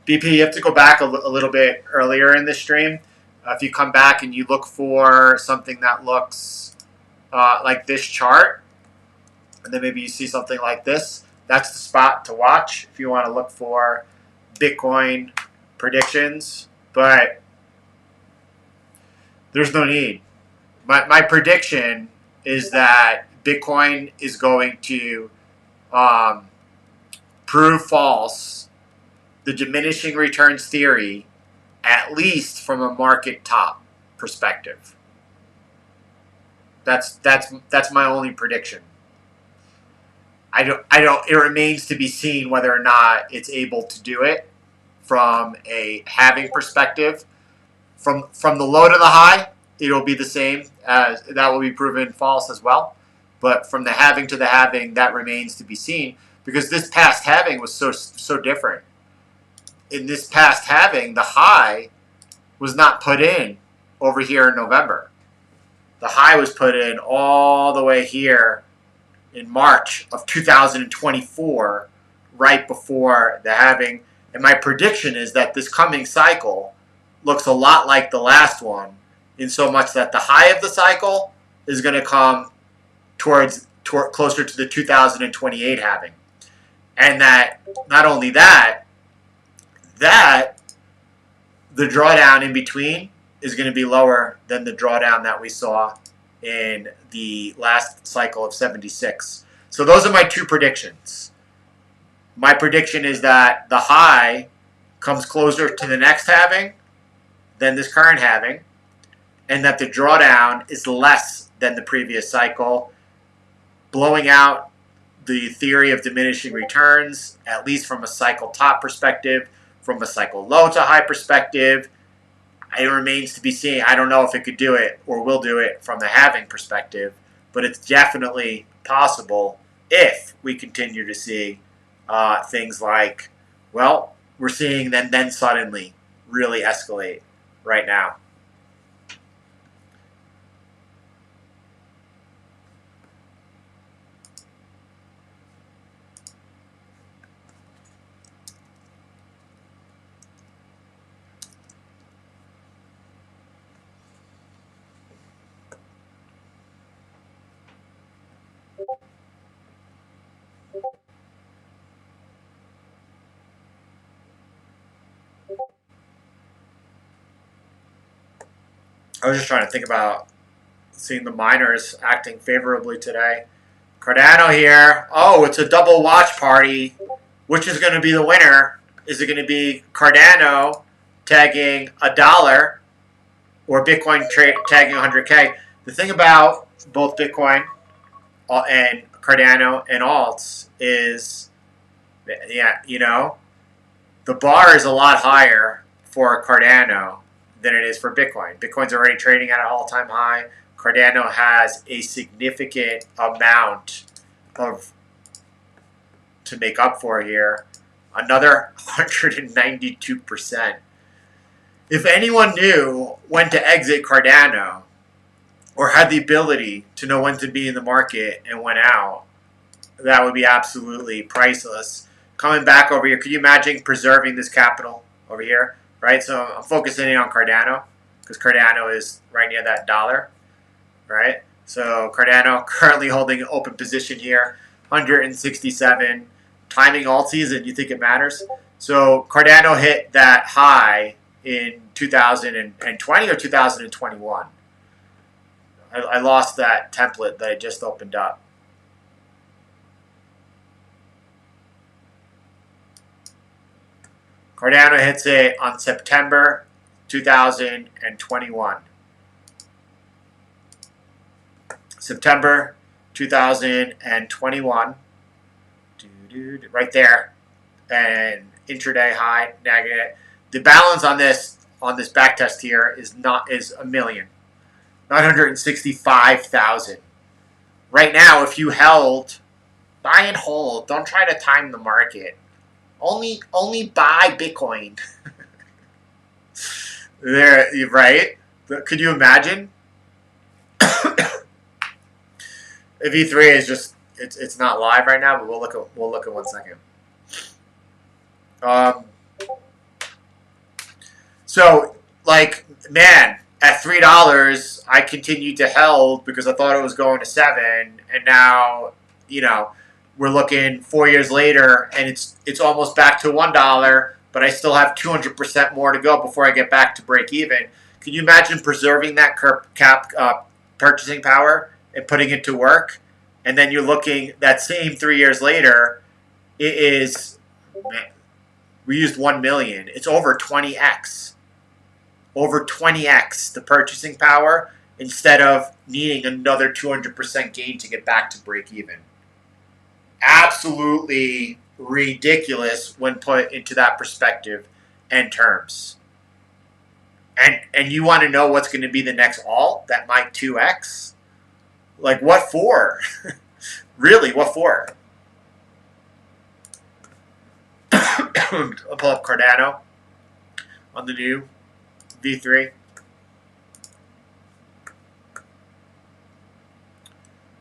BP, you have to go back a little bit earlier in the stream. If you come back and you look for something that looks like this chart, and then maybe you see something like this, that's the spot to watch if you want to look for Bitcoin predictions. But there's no need. My prediction is that Bitcoin is going to prove false the diminishing returns theory, at least from a market top perspective. That's my only prediction. It remains to be seen whether or not it's able to do it from a halving perspective. From the low to the high, it'll be the same. That will be proven false as well. But from the halving to the halving, that remains to be seen, because this past halving was so different. In this past halving, the high was not put in over here in November. The high was put in all the way here in March of 2024, right before the halving. And my prediction is that this coming cycle looks a lot like the last one, in so much that the high of the cycle is going to come closer to the 2028 halving. And that not only that the drawdown in between is going to be lower than the drawdown that we saw in the last cycle of 76. So those are my two predictions. My prediction is that the high comes closer to the next halving than this current halving, and that the drawdown is less than the previous cycle, blowing out the theory of diminishing returns, at least from a cycle top perspective. From a cycle low to high perspective, it remains to be seen. I don't know if it could do it or will do it from the halving perspective, but it's definitely possible if we continue to see things like, well, we're seeing them then suddenly really escalate right now. I was just trying to think about seeing the miners acting favorably today. Cardano here. Oh, it's a double watch party. Which is going to be the winner? Is it going to be Cardano tagging $1 or Bitcoin tagging 100K? The thing about both Bitcoin and Cardano and alts is, yeah, you know, the bar is a lot higher for Cardano than it is for Bitcoin. Bitcoin's already trading at an all-time high. Cardano has a significant amount of to make up for here. Another 192%. If anyone knew when to exit Cardano or had the ability to know when to be in the market and when out, that would be absolutely priceless. Coming back over here, could you imagine preserving this capital over here, right? So I'm focusing in on Cardano because Cardano is right near that dollar, right? So Cardano currently holding an open position here, 167. Timing alt season, you think it matters? So Cardano hit that high in 2020 or 2021. I lost that template that I just opened up. Cardano hits it on September 2021. September 2021. Right there. And intraday high, negative. The balance on this back test here is a million. 965,000. Right now, if you held, buy and hold. Don't try to time the market. Only buy Bitcoin. There, right? Could you imagine? If E3 is just it's not live right now, but we'll look at 1 second. So like, man, at $3, I continued to held because I thought it was going to $7, and now, you know, we're looking 4 years later, and it's almost back to $1, but I still have 200% more to go before I get back to break even. Can you imagine preserving that purchasing power and putting it to work? And then you're looking that same 3 years later, it is, we used 1 million. It's over 20x. Over 20x the purchasing power instead of needing another 200% gain to get back to break even. Absolutely ridiculous when put into that perspective and terms. And you want to know what's going to be the next alt that might 2x? Like, what for? Really, what for? I'll pull up Cardano on the new V3.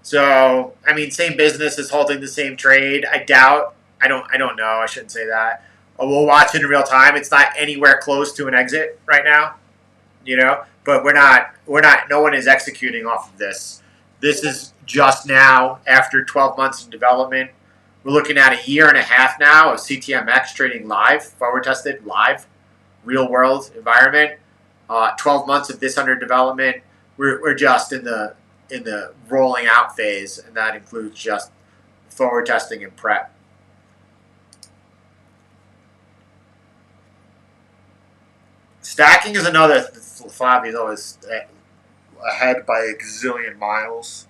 So, I mean, same business is holding the same trade. I doubt. I don't know. I shouldn't say that. We'll watch it in real time. It's not anywhere close to an exit right now, you know. But we're not. No one is executing off of this. This is just now after 12 months in development. We're looking at a year and a half now of CTMX trading live, forward tested live, real world environment. 12 months of this under development. We're just in the rolling out phase, and that includes just forward testing and prep. Stacking is another. Flavi's always ahead by a gazillion miles.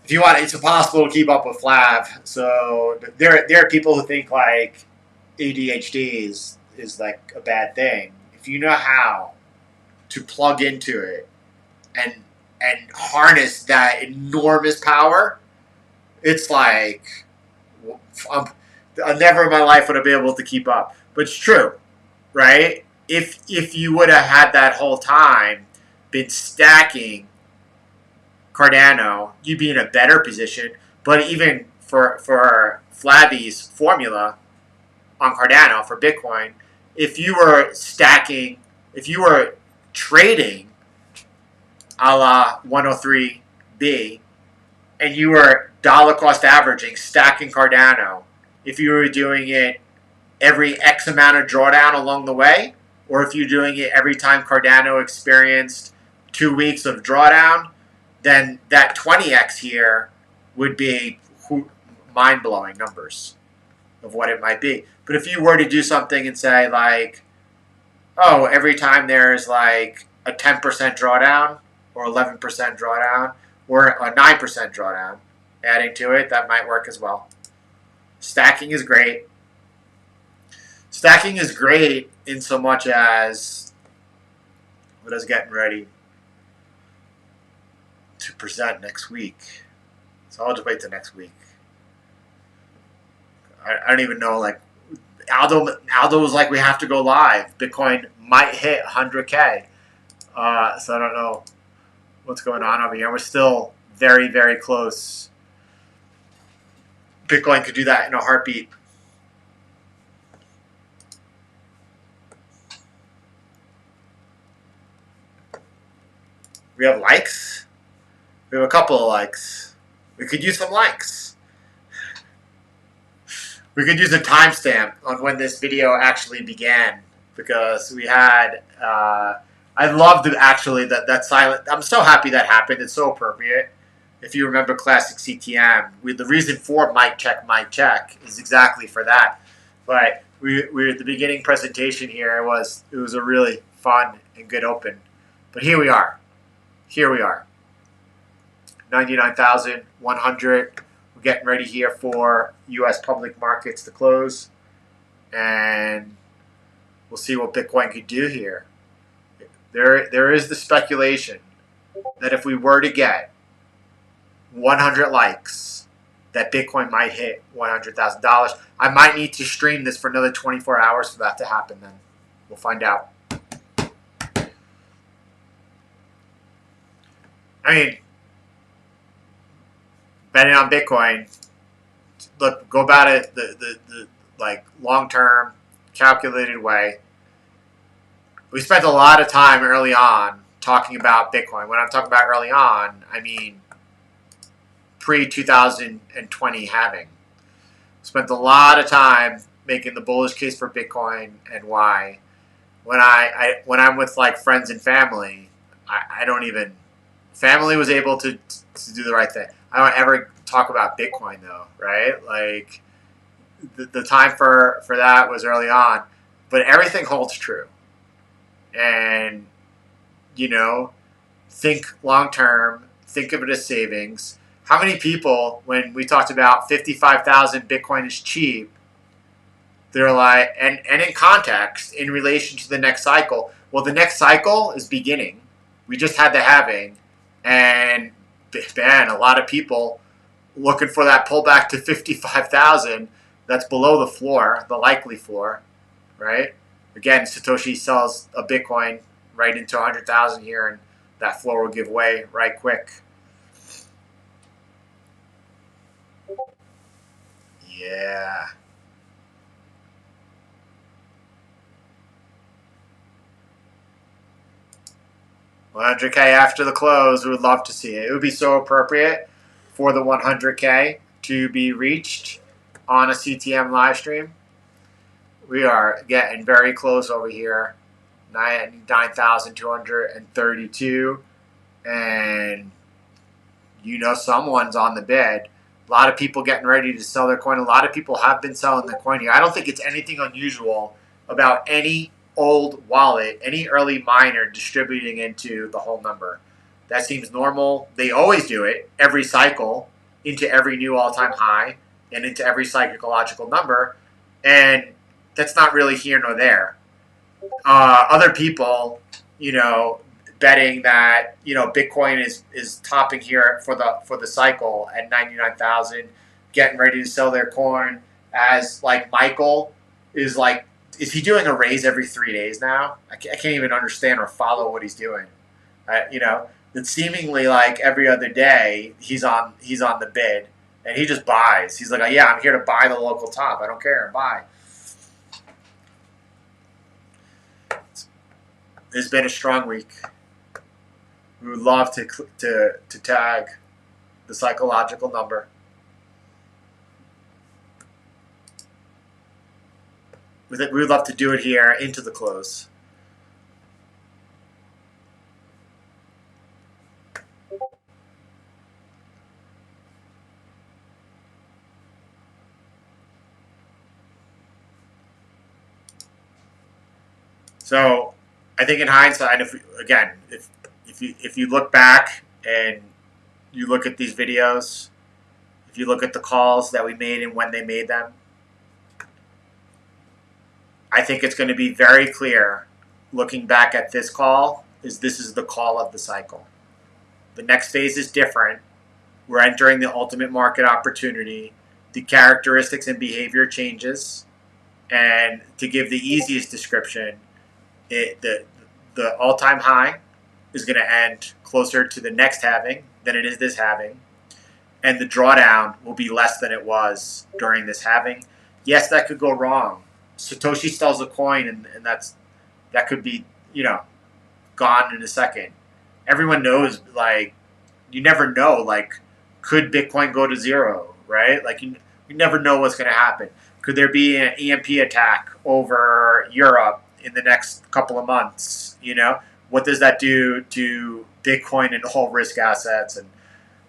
If you want, it's impossible to keep up with Flav. So there are people who think like ADHD is like a bad thing. If you know how to plug into it and harness that enormous power, it's like never in my life would I be able to keep up. But it's true, right? If you would have had that whole time been stacking Cardano, you'd be in a better position. But even for Flavi's formula on Cardano for Bitcoin, if you were stacking, if you were trading a la 103B, and you were dollar cost averaging, stacking Cardano, if you were doing it every X amount of drawdown along the way, or if you're doing it every time Cardano experienced 2 weeks of drawdown, then that 20x here would be mind-blowing numbers of what it might be. But if you were to do something and say like, oh, every time there's like a 10% drawdown or 11% drawdown or a 9% drawdown, adding to it, that might work as well. Stacking is great. Stacking is great in so much as what is getting ready to present next week. So I'll just wait till next week. I don't even know, like, Aldo was like, we have to go live. Bitcoin might hit 100K. So I don't know what's going on over here. We're still very, very close. Bitcoin could do that in a heartbeat. We have likes. We have a couple of likes. We could use some likes. We could use a timestamp on when this video actually began, because we had, I loved it actually, that silent, I'm so happy that happened. It's so appropriate. If you remember classic CTM, the reason for mic check is exactly for that. But we at the beginning presentation here, it was a really fun and good open. But here we are. Here we are. 99,100. We're getting ready here for U.S. public markets to close, and we'll see what Bitcoin could do here. There is the speculation that if we were to get 100 likes, that Bitcoin might hit $100,000. I might need to stream this for another 24 hours for that to happen. Then we'll find out. I mean, betting on Bitcoin, look, go about it the like long-term, calculated way. We spent a lot of time early on talking about Bitcoin. When I'm talking about early on, I mean pre-2020 halving. Spent a lot of time making the bullish case for Bitcoin and why. When I'm with like friends and family, I don't even. Family was able to do the right thing. I don't ever talk about Bitcoin though, right? Like the time for that was early on, but everything holds true. And you know, think long term. Think of it as savings. How many people, when we talked about 55,000 Bitcoin is cheap, they're like, and in context, in relation to the next cycle. Well, the next cycle is beginning. We just had the halving. And man, a lot of people looking for that pullback to 55,000. That's below the floor, the likely floor, right? Again, Satoshi sells a Bitcoin right into 100,000 here, and that floor will give way right quick. Yeah. $100K after the close, we would love to see it. It would be so appropriate for the 100K to be reached on a CTM live stream. We are getting very close over here. 9,232. And you know someone's on the bid. A lot of people getting ready to sell their coin. A lot of people have been selling their coin here. I don't think it's anything unusual about any old wallet, any early miner distributing into the whole number. That seems normal. They always do it every cycle into every new all-time high and into every psychological number. And that's not really here nor there. Other people, you know, betting that, you know, Bitcoin is topping here for the cycle at 99,000, getting ready to sell their coin, as like Michael is like, is he doing a raise every 3 days now? I can't even understand or follow what he's doing. You know, that seemingly like every other day he's on the bid and he just buys. He's like, oh, yeah, I'm here to buy the local top. I don't care, buy. It's been a strong week. We would love to tag the psychological number. We would love to do it here into the close. So I think in hindsight, if you look back and you look at these videos, if you look at the calls that we made and when they made them, I think it's going to be very clear looking back at this call this is the call of the cycle. The next phase is different. We're entering the ultimate market opportunity. The characteristics and behavior changes. And to give the easiest description, the all-time high is going to end closer to the next halving than it is this halving. And the drawdown will be less than it was during this halving. Yes, that could go wrong. Satoshi sells a coin, and that could be, gone in a second. Everyone knows, like, you never know, like, could Bitcoin go to zero, right? Like, you never know what's going to happen. Could there be an EMP attack over Europe in the next couple of months? What does that do to Bitcoin and all risk assets? And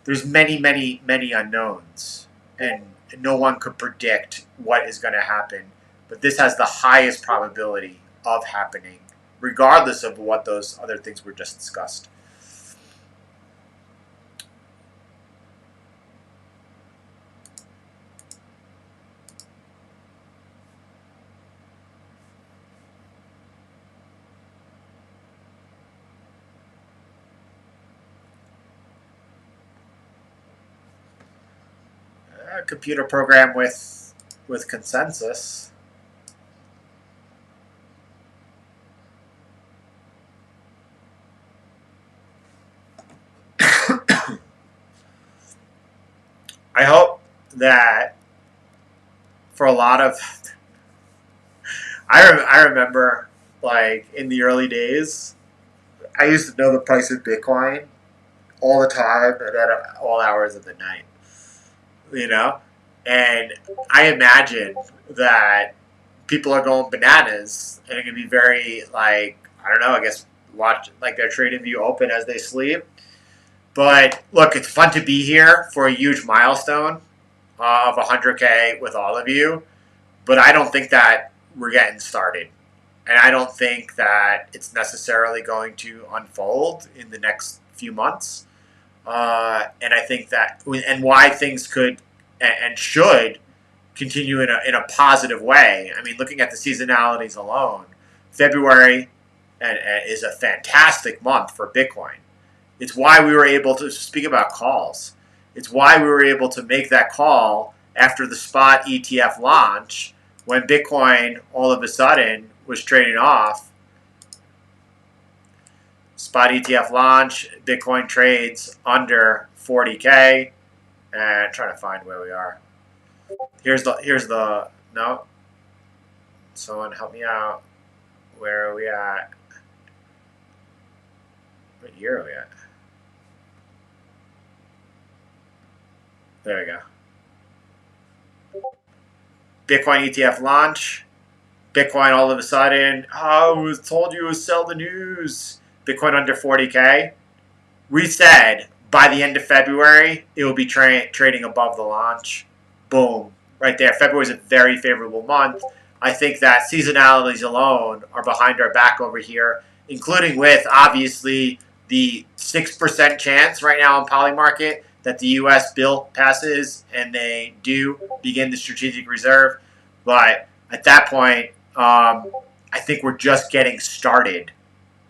there's many, many, many unknowns, and no one could predict what is going to happen. But this has the highest probability of happening, regardless of what those other things were just discussed. A computer program with consensus. I hope that for a lot of, I remember, like, in the early days, I used to know the price of Bitcoin all the time and at all hours of the night, and I imagine that people are going bananas and it can be very, like, I don't know, I guess watch like their trading view open as they sleep. But look, it's fun to be here for a huge milestone of 100K with all of you. But I don't think that we're getting started. And I don't think that it's necessarily going to unfold in the next few months. And I think that, and why things could and should continue in a positive way. I mean, looking at the seasonalities alone, February is a fantastic month for Bitcoin. It's why we were able to speak about calls. It's why we were able to make that call after the spot ETF launch when Bitcoin all of a sudden was trading off. Spot ETF launch, Bitcoin trades under 40K. And I'm trying to find where we are. Here's the no. Someone help me out. Where are we at? What year are we at? There we go. Bitcoin ETF launch. Bitcoin all of a sudden, oh, I told you to sell the news. Bitcoin under 40K. We said by the end of February, it will be trading above the launch. Boom. Right there. February is a very favorable month. I think that seasonalities alone are behind our back over here, including with, obviously, the 6% chance right now on Polymarket that the U.S. bill passes and they do begin the strategic reserve. But at that point, I think we're just getting started.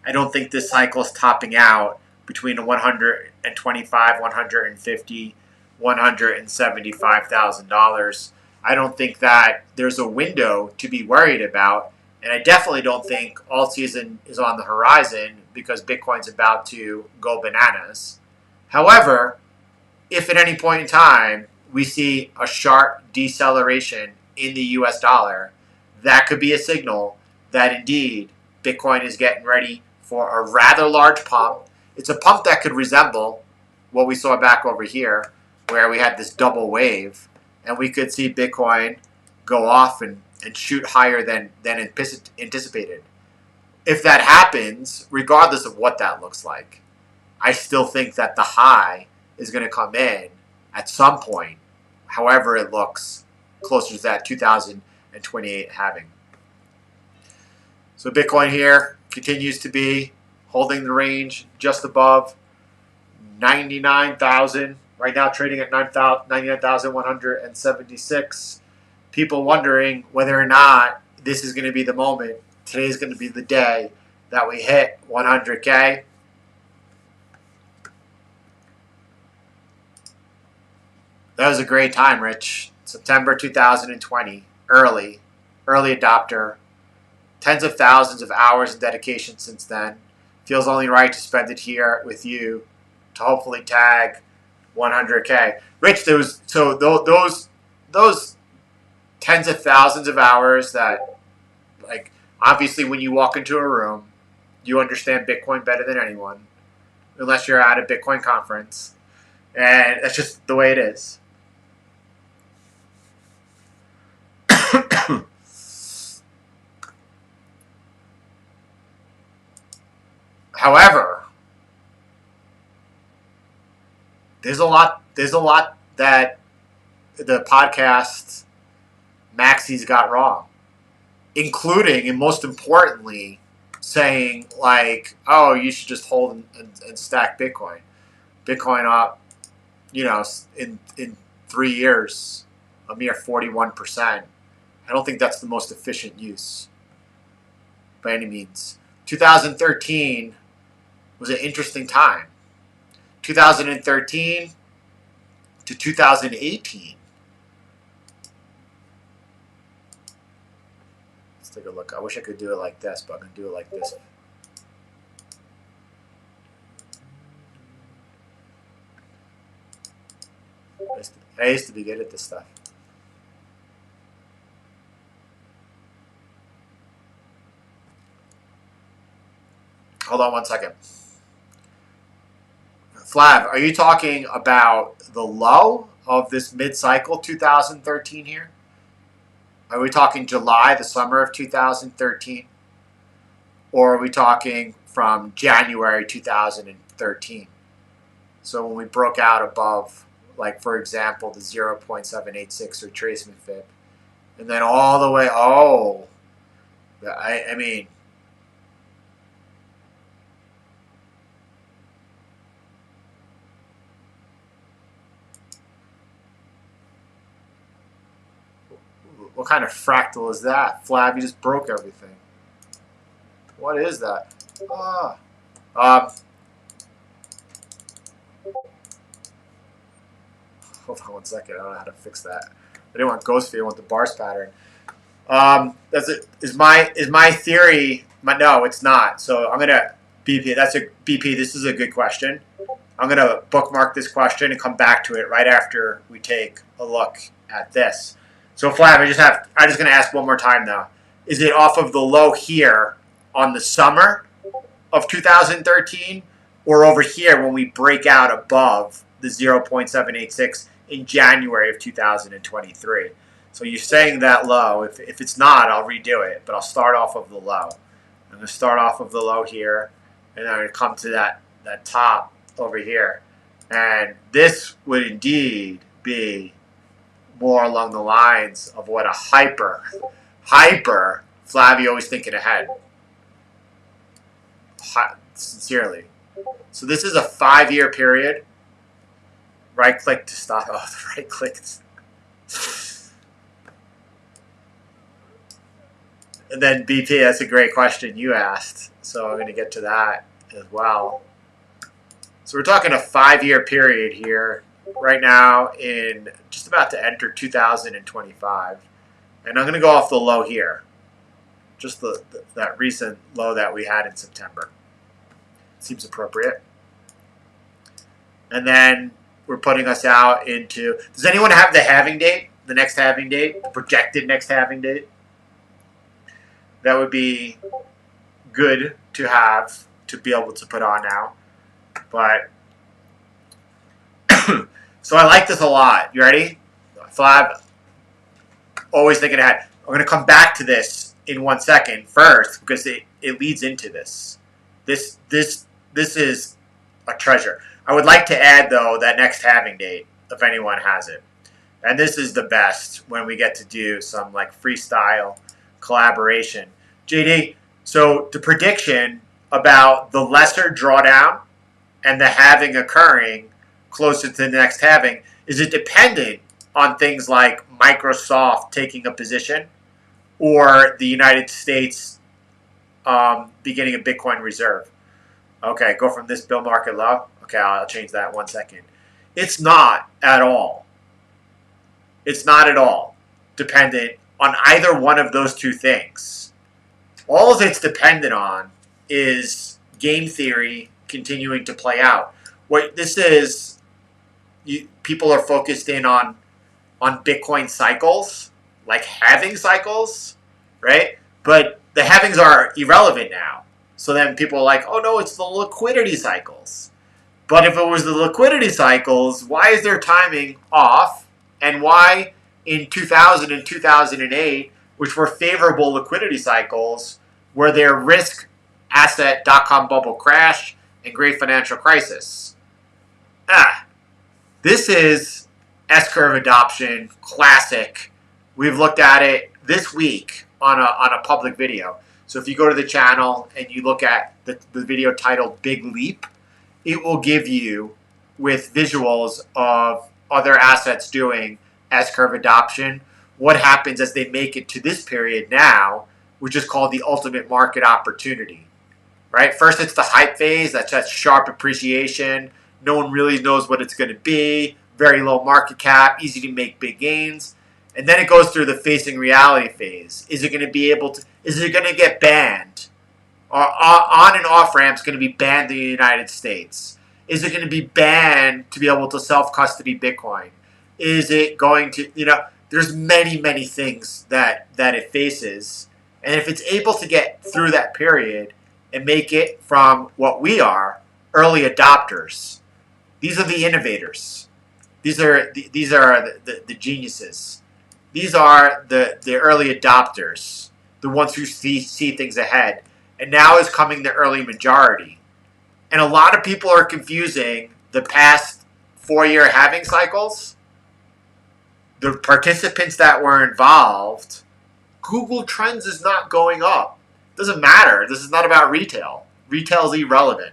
I don't think this cycle is topping out between $125,000, $150,000, $175,000. I don't think that there's a window to be worried about. And I definitely don't think alt season is on the horizon because Bitcoin's about to go bananas. However, if at any point in time we see a sharp deceleration in the US dollar, that could be a signal that indeed Bitcoin is getting ready for a rather large pump. It's a pump that could resemble what we saw back over here, where we had this double wave, and we could see Bitcoin go off and shoot higher than anticipated. If that happens, regardless of what that looks like, I still think that the high is going to come in at some point, however it looks, closer to that 2028 halving. So Bitcoin here continues to be holding the range just above 99,000. Right now trading at 99,176. People wondering whether or not this is going to be the moment. Today is going to be the day that we hit 100K. That was a great time, Rich. September 2020, early adopter. Tens of thousands of hours of dedication since then. Feels only right to spend it here with you to hopefully tag 100K. Rich, those tens of thousands of hours that, like, obviously when you walk into a room, you understand Bitcoin better than anyone, unless you're at a Bitcoin conference. And that's just the way it is. However, there's a lot that the podcast Maxie's got wrong, including and most importantly saying like, oh, you should just hold and stack Bitcoin. Bitcoin up, in 3 years, a mere 41%. I don't think that's the most efficient use by any means. 2013 was an interesting time. 2013 to 2018. Let's take a look. I wish I could do it like this, but I'm going to do it like this. I used to be good at this stuff. Hold on one second. Flav, are you talking about the low of this mid-cycle 2013 here? Are we talking July, the summer of 2013? Or are we talking from January 2013? So when we broke out above, like, for example, the 0.786 retracement fib. And then all the way, I mean, what kind of fractal is that? Flav, you just broke everything. What is that? Hold on one second. I don't know how to fix that. I didn't want ghost feed. I want the bars pattern. That's it. Is my theory? No, it's not. So I'm gonna BP. That's a BP. This is a good question. I'm gonna bookmark this question and come back to it right after we take a look at this. So Flav, I'm just gonna ask one more time though. Is it off of the low here on the summer of 2013, or over here when we break out above the 0.786 in January of 2023? So you're saying that low. If it's not, I'll redo it, but I'll start off of the low. I'm going to start off of the low here, and then I'm going to come to that top over here. And this would indeed be more along the lines of what a hyper, Flavio always thinking ahead. Sincerely. So this is a 5-year period. Right click to stop. Oh, the right click. And then BP, that's a great question you asked. So I'm going to get to that as well. So we're talking a 5-year period here right now, in just about to enter 2025. And I'm going to go off the low here. Just that recent low that we had in September. Seems appropriate. And then we're putting us out into, does anyone have the halving date? The next halving date? The projected next halving date? That would be good to have, to be able to put on now. But, so I like this a lot. You ready? Flav, always thinking ahead. I'm going to come back to this in 1 second first, because it leads into this. This is a treasure. I would like to add, though, that next halving date, if anyone has it. And this is the best when we get to do some like freestyle collaboration. JD, So the prediction about the lesser drawdown and the halving occurring closer to the next halving, is it dependent on things like Microsoft taking a position or the United States beginning a Bitcoin reserve? Okay, go from this bill market low. Okay, I'll change that 1 second. It's not at all. It's not at all dependent on either one of those two things. All it's dependent on is game theory continuing to play out. What this is, people are focused in on Bitcoin cycles, like halving cycles, right? But the halvings are irrelevant now. So then people are like, oh no, it's the liquidity cycles. But if it was the liquidity cycles, why is their timing off? And why in 2000 and 2008, which were favorable liquidity cycles, were there risk asset dot-com bubble crash and great financial crisis? This is S-curve adoption, classic. We've looked at it this week on a public video. So if you go to the channel and you look at the video titled Big Leap, it will give you with visuals of other assets doing S-curve adoption, what happens as they make it to this period now, which is called the ultimate market opportunity. Right? First, it's the hype phase. That's that sharp appreciation. No one really knows what it's going to be. Very low market cap, easy to make big gains. And then it goes through the facing reality phase. Is it going to be able to, is it going to get banned? On and off ramps going to be banned in the United States? Is it going to be banned to be able to self-custody Bitcoin? Is it going to, there's many, many things that it faces. And if it's able to get through that period and make it from what we are, early adopters, these are the innovators. These are the geniuses. These are the early adopters, the ones who see things ahead. And now is coming the early majority. And a lot of people are confusing the past 4-year halving cycles. The participants that were involved, Google Trends is not going up. Doesn't matter. This is not about retail. Retail is irrelevant.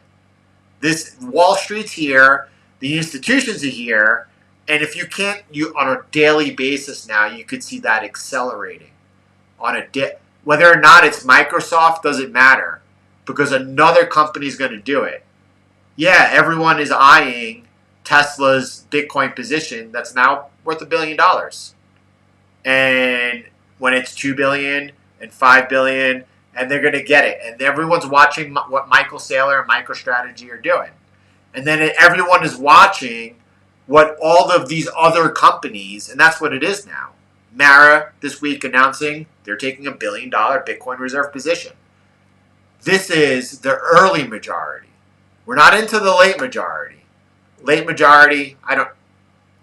This Wall Street's here. The institutions are here. And if you can't, on a daily basis now, you could see that accelerating. Whether or not it's Microsoft doesn't matter, because another company is going to do it. Yeah, everyone is eyeing Tesla's Bitcoin position that's now worth $1 billion. And when it's $2 billion and $5 billion, and they're going to get it. And everyone's watching what Michael Saylor and MicroStrategy are doing. And then everyone is watching what all of these other companies, and that's what it is now. Mara this week announcing they're taking $1 billion Bitcoin reserve position. This is the early majority. We're not into the late majority. Late majority,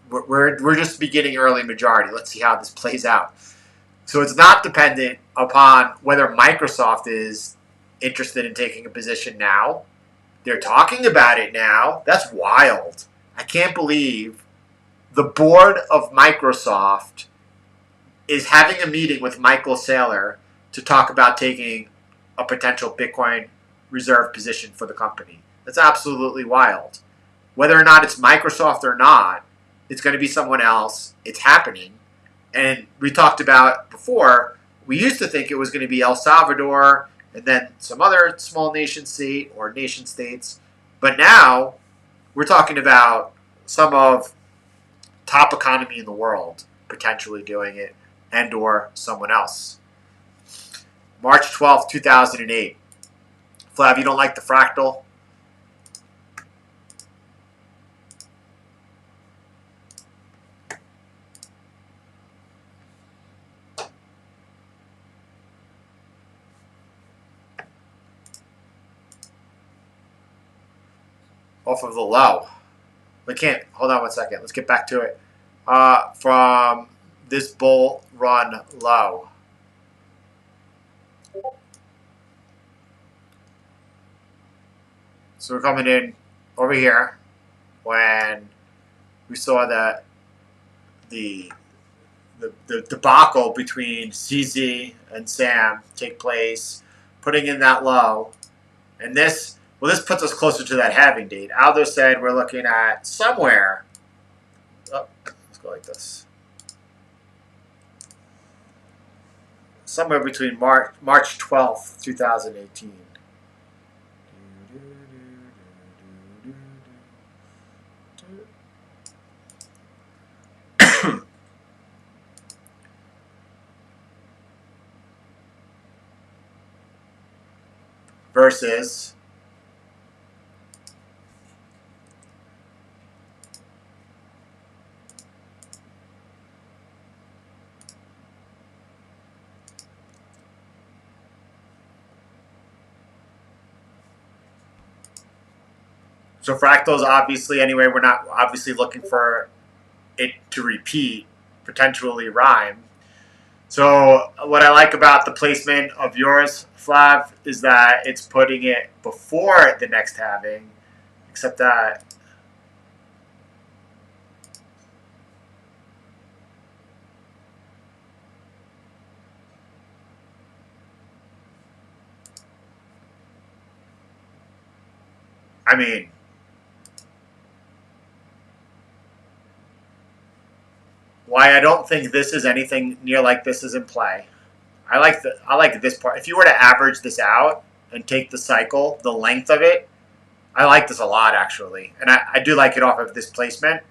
we're just beginning early majority. Let's see how this plays out. So it's not dependent upon whether Microsoft is interested in taking a position now. They're talking about it now. That's wild. I can't believe the board of Microsoft is having a meeting with Michael Saylor to talk about taking a potential Bitcoin reserve position for the company. That's absolutely wild. Whether or not it's Microsoft or not, it's going to be someone else. It's happening. And we talked about before, we used to think it was going to be El Salvador and then some other small nation state or nation states. But now we're talking about some of top economy in the world potentially doing it, and or someone else. March 12th, 2008. Flav, you don't like the fractal? Off of the low. We can't. Hold on 1 second. Let's get back to it. From this bull run low. So we're coming in over here when we saw that the debacle between CZ and Sam take place, putting in that low. And this, well, this puts us closer to that halving date. Aldo said we're looking at somewhere. Oh, let's go like this. Somewhere between March 12th, 2018. Versus so fractals, obviously, anyway, we're not obviously looking for it to repeat, potentially rhyme. So what I like about the placement of yours, Flav, is that it's putting it before the next halving, except that I mean, why I don't think this is anything near like this is in play. I like this part. If you were to average this out and take the cycle, the length of it, I like this a lot actually, and I do like it off of this placement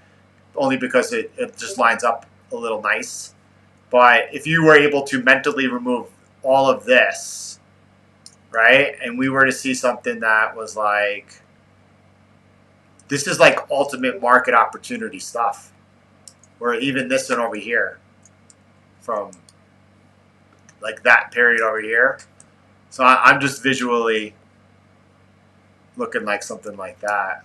only because it just lines up a little nice. But if you were able to mentally remove all of this, right, and we were to see something that was like, this is like ultimate market opportunity stuff, or even this one over here from like that period over here. So I'm just visually looking like something like that.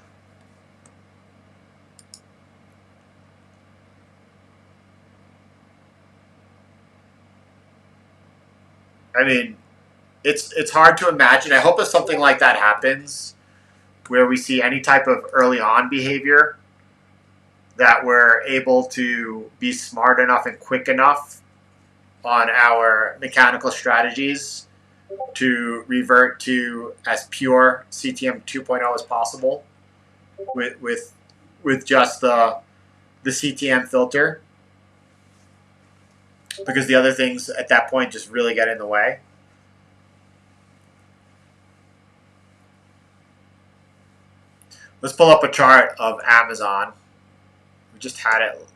I mean, it's hard to imagine. I hope if something like that happens, where we see any type of early on behavior, that we're able to be smart enough and quick enough on our mechanical strategies to revert to as pure CTM 2.0 as possible with just the CTM filter, because the other things at that point just really get in the way. Let's pull up a chart of Amazon. We just had it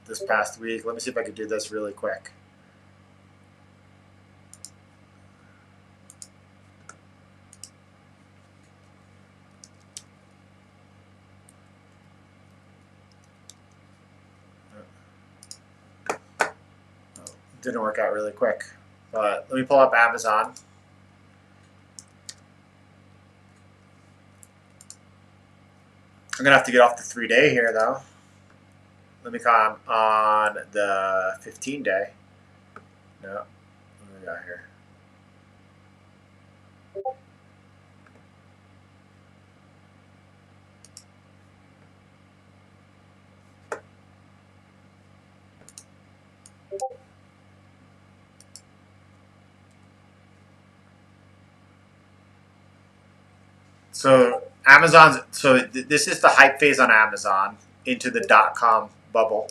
this past week. Let me see if I can do this really quick. Didn't work out really quick. But let me pull up Amazon. I'm going to have to get off the 3-day here, though. Let me come on the 15-day. No. What do we got here? So this is the hype phase on Amazon into the .com bubble,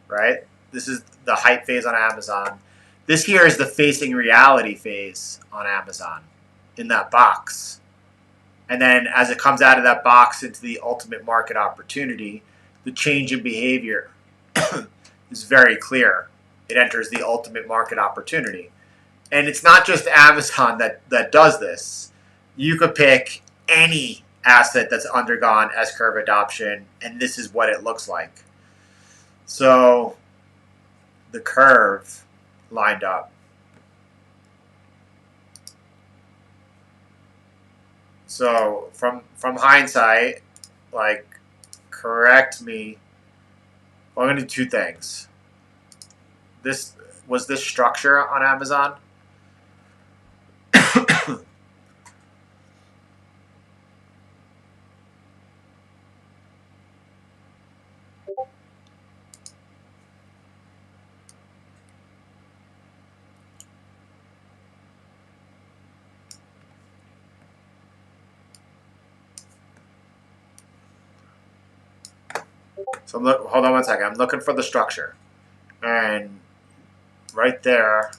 right? This is the hype phase on Amazon. This here is the facing reality phase on Amazon in that box. And then as it comes out of that box into the ultimate market opportunity, the change in behavior is very clear. It enters the ultimate market opportunity. And it's not just Amazon that does this. You could pick any asset that's undergone S-curve adoption, and this is what it looks like. So the curve lined up. So from hindsight, like, correct me. Well, I'm going to do two things. This was this structure on Amazon. So hold on one second. I'm looking for the structure. And right there,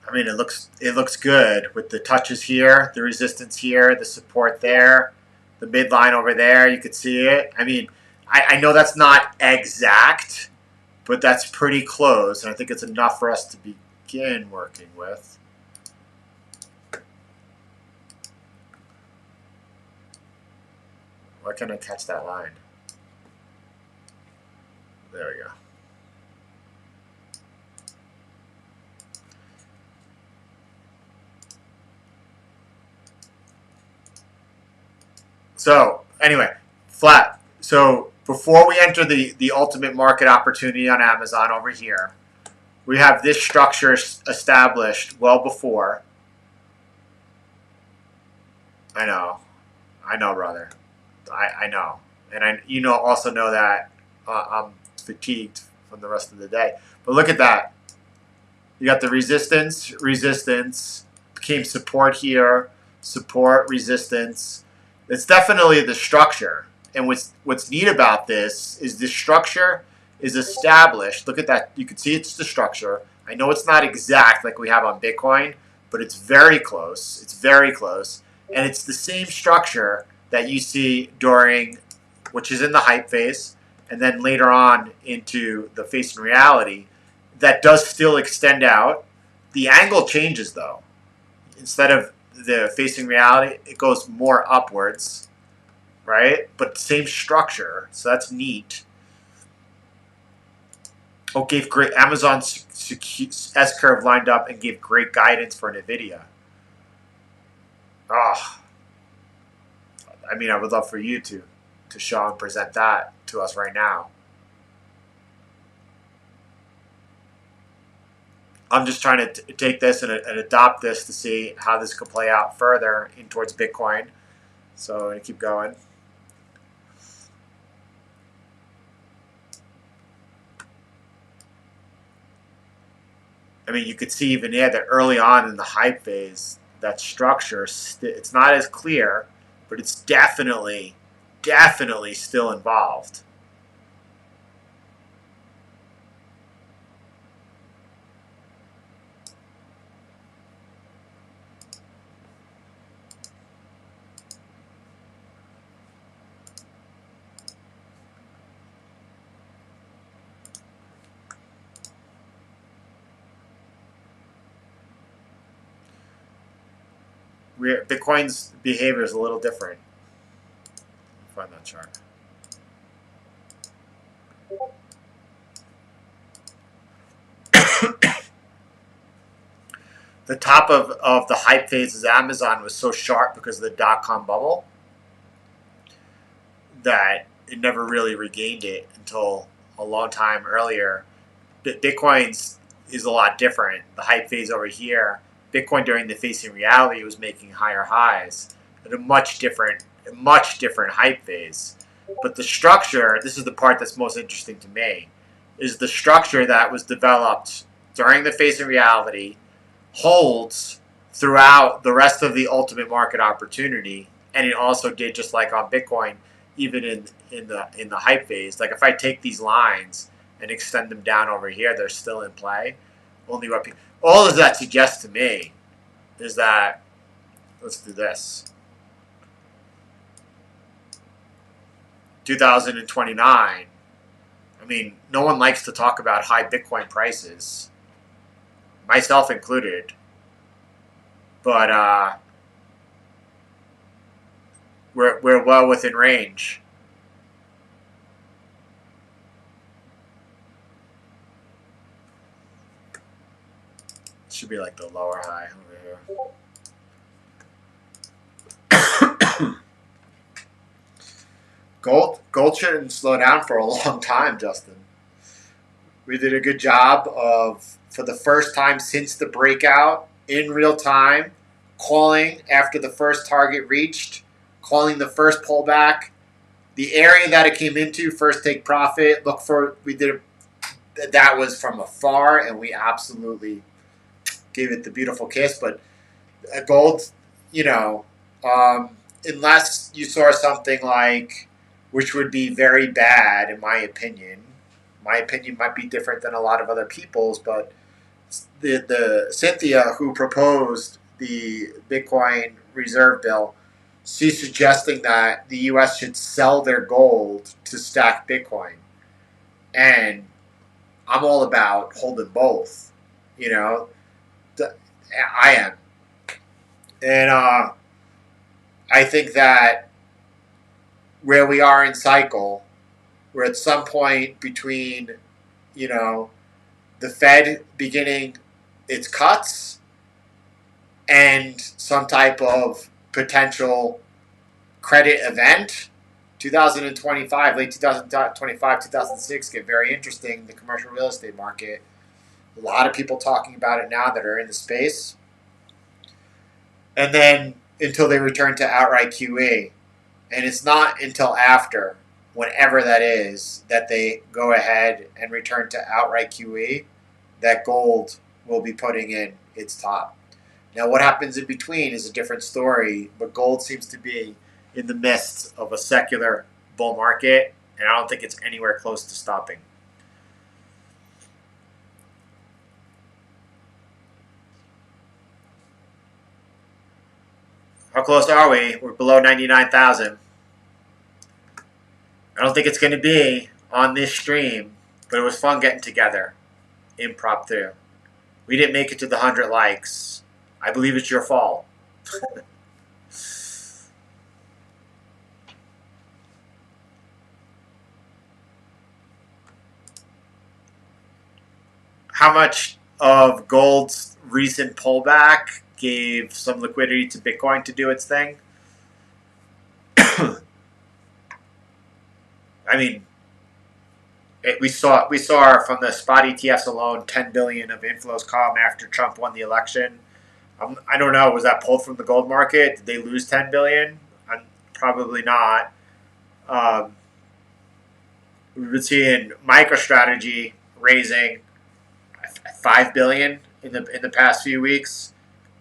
I mean, it looks good with the touches here, the resistance here, the support there, the midline over there. You could see it. I mean, I know that's not exact, but that's pretty close, and I think it's enough for us to begin working with. Why can't I catch that line? There we go. So anyway, flat. So before we enter the ultimate market opportunity on Amazon over here, we have this structure established well before. I know, brother. I know, and you also know that I'm fatigued from the rest of the day. But look at that. You got the resistance became support here, support, resistance. It's definitely the structure. And what's neat about this is the structure is established. Look at that. You can see it's the structure. I know it's not exact like we have on Bitcoin, but it's very close. It's very close. And it's the same structure that you see during, which is in the hype phase, and then later on into the facing reality, that does still extend out. The angle changes though. Instead of the facing reality, it goes more upwards, right? But same structure, so that's neat. Oh, gave great Amazon's S curve lined up and gave great guidance for NVIDIA. Oh, I mean, I would love for you to show and present that to us right now. I'm just trying to take this and adopt this to see how this could play out further in towards Bitcoin. So I'm going to keep going. I mean, you could see even there that early on in the hype phase, that structure, it's not as clear, but it's definitely still involved. Bitcoin's behavior is a little different. Find that chart. The top of the hype phases, Amazon was so sharp because of the dot-com bubble that it never really regained it until a long time earlier. Bitcoin's is a lot different. The hype phase over here, Bitcoin during the facing reality was making higher highs at a much different hype phase. But the structure, this is the part that's most interesting to me, is the structure that was developed during the facing reality holds throughout the rest of the ultimate market opportunity, and it also did just like on Bitcoin, even in the hype phase. Like if I take these lines and extend them down over here, they're still in play. Only what all of that suggests to me is that, let's do this. 2029. I mean, no one likes to talk about high Bitcoin prices, myself included. But we're well within range. Should be like the lower high over here. Gold shouldn't slow down for a long time, Justin. We did a good job of, for the first time since the breakout, in real time, calling after the first target reached, calling the first pullback. The area that it came into, first take profit. Look for, we did that was from afar, and we absolutely gave it the beautiful kiss. But gold, you know, unless you saw something like, which would be very bad in my opinion. My opinion might be different than a lot of other people's, but the Cynthia who proposed the Bitcoin reserve bill, she's suggesting that the U.S. should sell their gold to stack Bitcoin, and I'm all about holding both. You know, I am, and I think that where we are in cycle, we're at some point between, you know, the Fed beginning its cuts and some type of potential credit event. 2025, late 2025, 2006 get very interesting. The commercial real estate market. A lot of people talking about it now that are in the space. And then until they return to outright QE. And it's not until after, whenever that is, that they go ahead and return to outright QE, that gold will be putting in its top. Now, what happens in between is a different story, but gold seems to be in the midst of a secular bull market, and I don't think it's anywhere close to stopping. How close are we? We're below 99,000. I don't think it's going to be on this stream, but it was fun getting together. Impromptu. We didn't make it to the 100 likes. I believe it's your fault. How much of gold's recent pullback gave some liquidity to Bitcoin to do its thing? I mean, we saw from the spot ETFs alone, 10 billion of inflows come after Trump won the election. I don't know. Was that pulled from the gold market? Did they lose 10 billion? Probably not. We've been seeing MicroStrategy raising 5 billion in the past few weeks.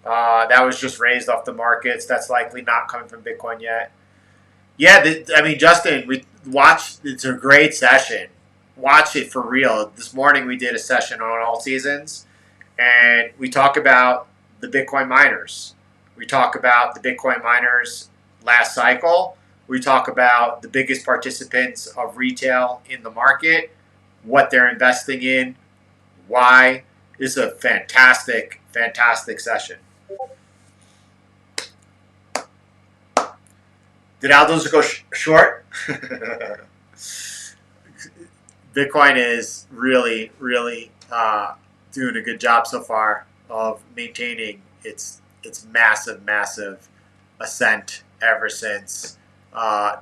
That was just raised off the markets. That's likely not coming from Bitcoin yet. Yeah, I mean, Justin, we watched. It's a great session. Watch it for real. This morning we did a session on all seasons, and we talk about the Bitcoin miners. We talk about the Bitcoin miners last cycle. We talk about the biggest participants of retail in the market, what they're investing in, why. This is a fantastic, fantastic session. Did Aldo's go short? Bitcoin is really, really doing a good job so far of maintaining its massive, massive ascent ever since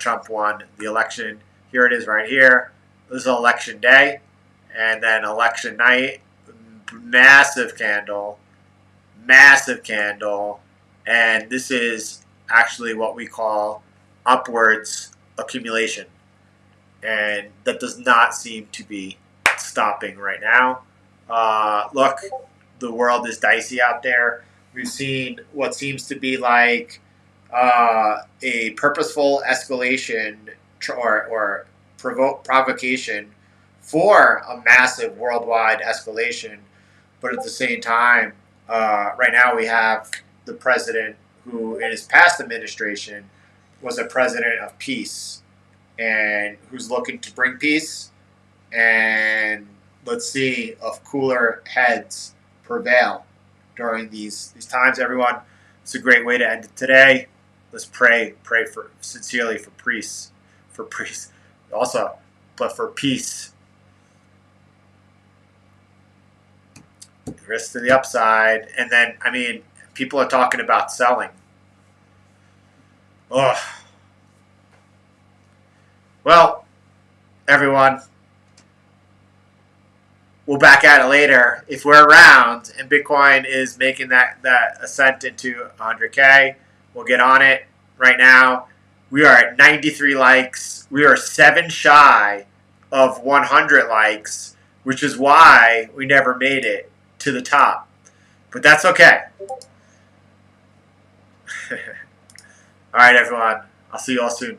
Trump won the election. Here it is right here. This is election day, and then election night, massive candle, and this is actually what we call upwards accumulation, and that does not seem to be stopping right now. Look, the world is dicey out there. We've seen what seems to be like a purposeful escalation or provocation for a massive worldwide escalation, but at the same time, right now we have the president who, in his past administration, was a president of peace and who's looking to bring peace. And let's see if cooler heads prevail during these times. Everyone, it's a great way to end it today. Let's pray for sincerely for peace, also, but for peace. Risk to the upside, and then I mean, people are talking about selling. Ugh. Well, everyone, we'll back at it later. If we're around and Bitcoin is making that ascent into 100K, we'll get on it. Right now, We are at 93 likes. We are 7 shy of 100 likes, which is why we never made it to the top. But that's okay. All right, everyone. I'll see you all soon.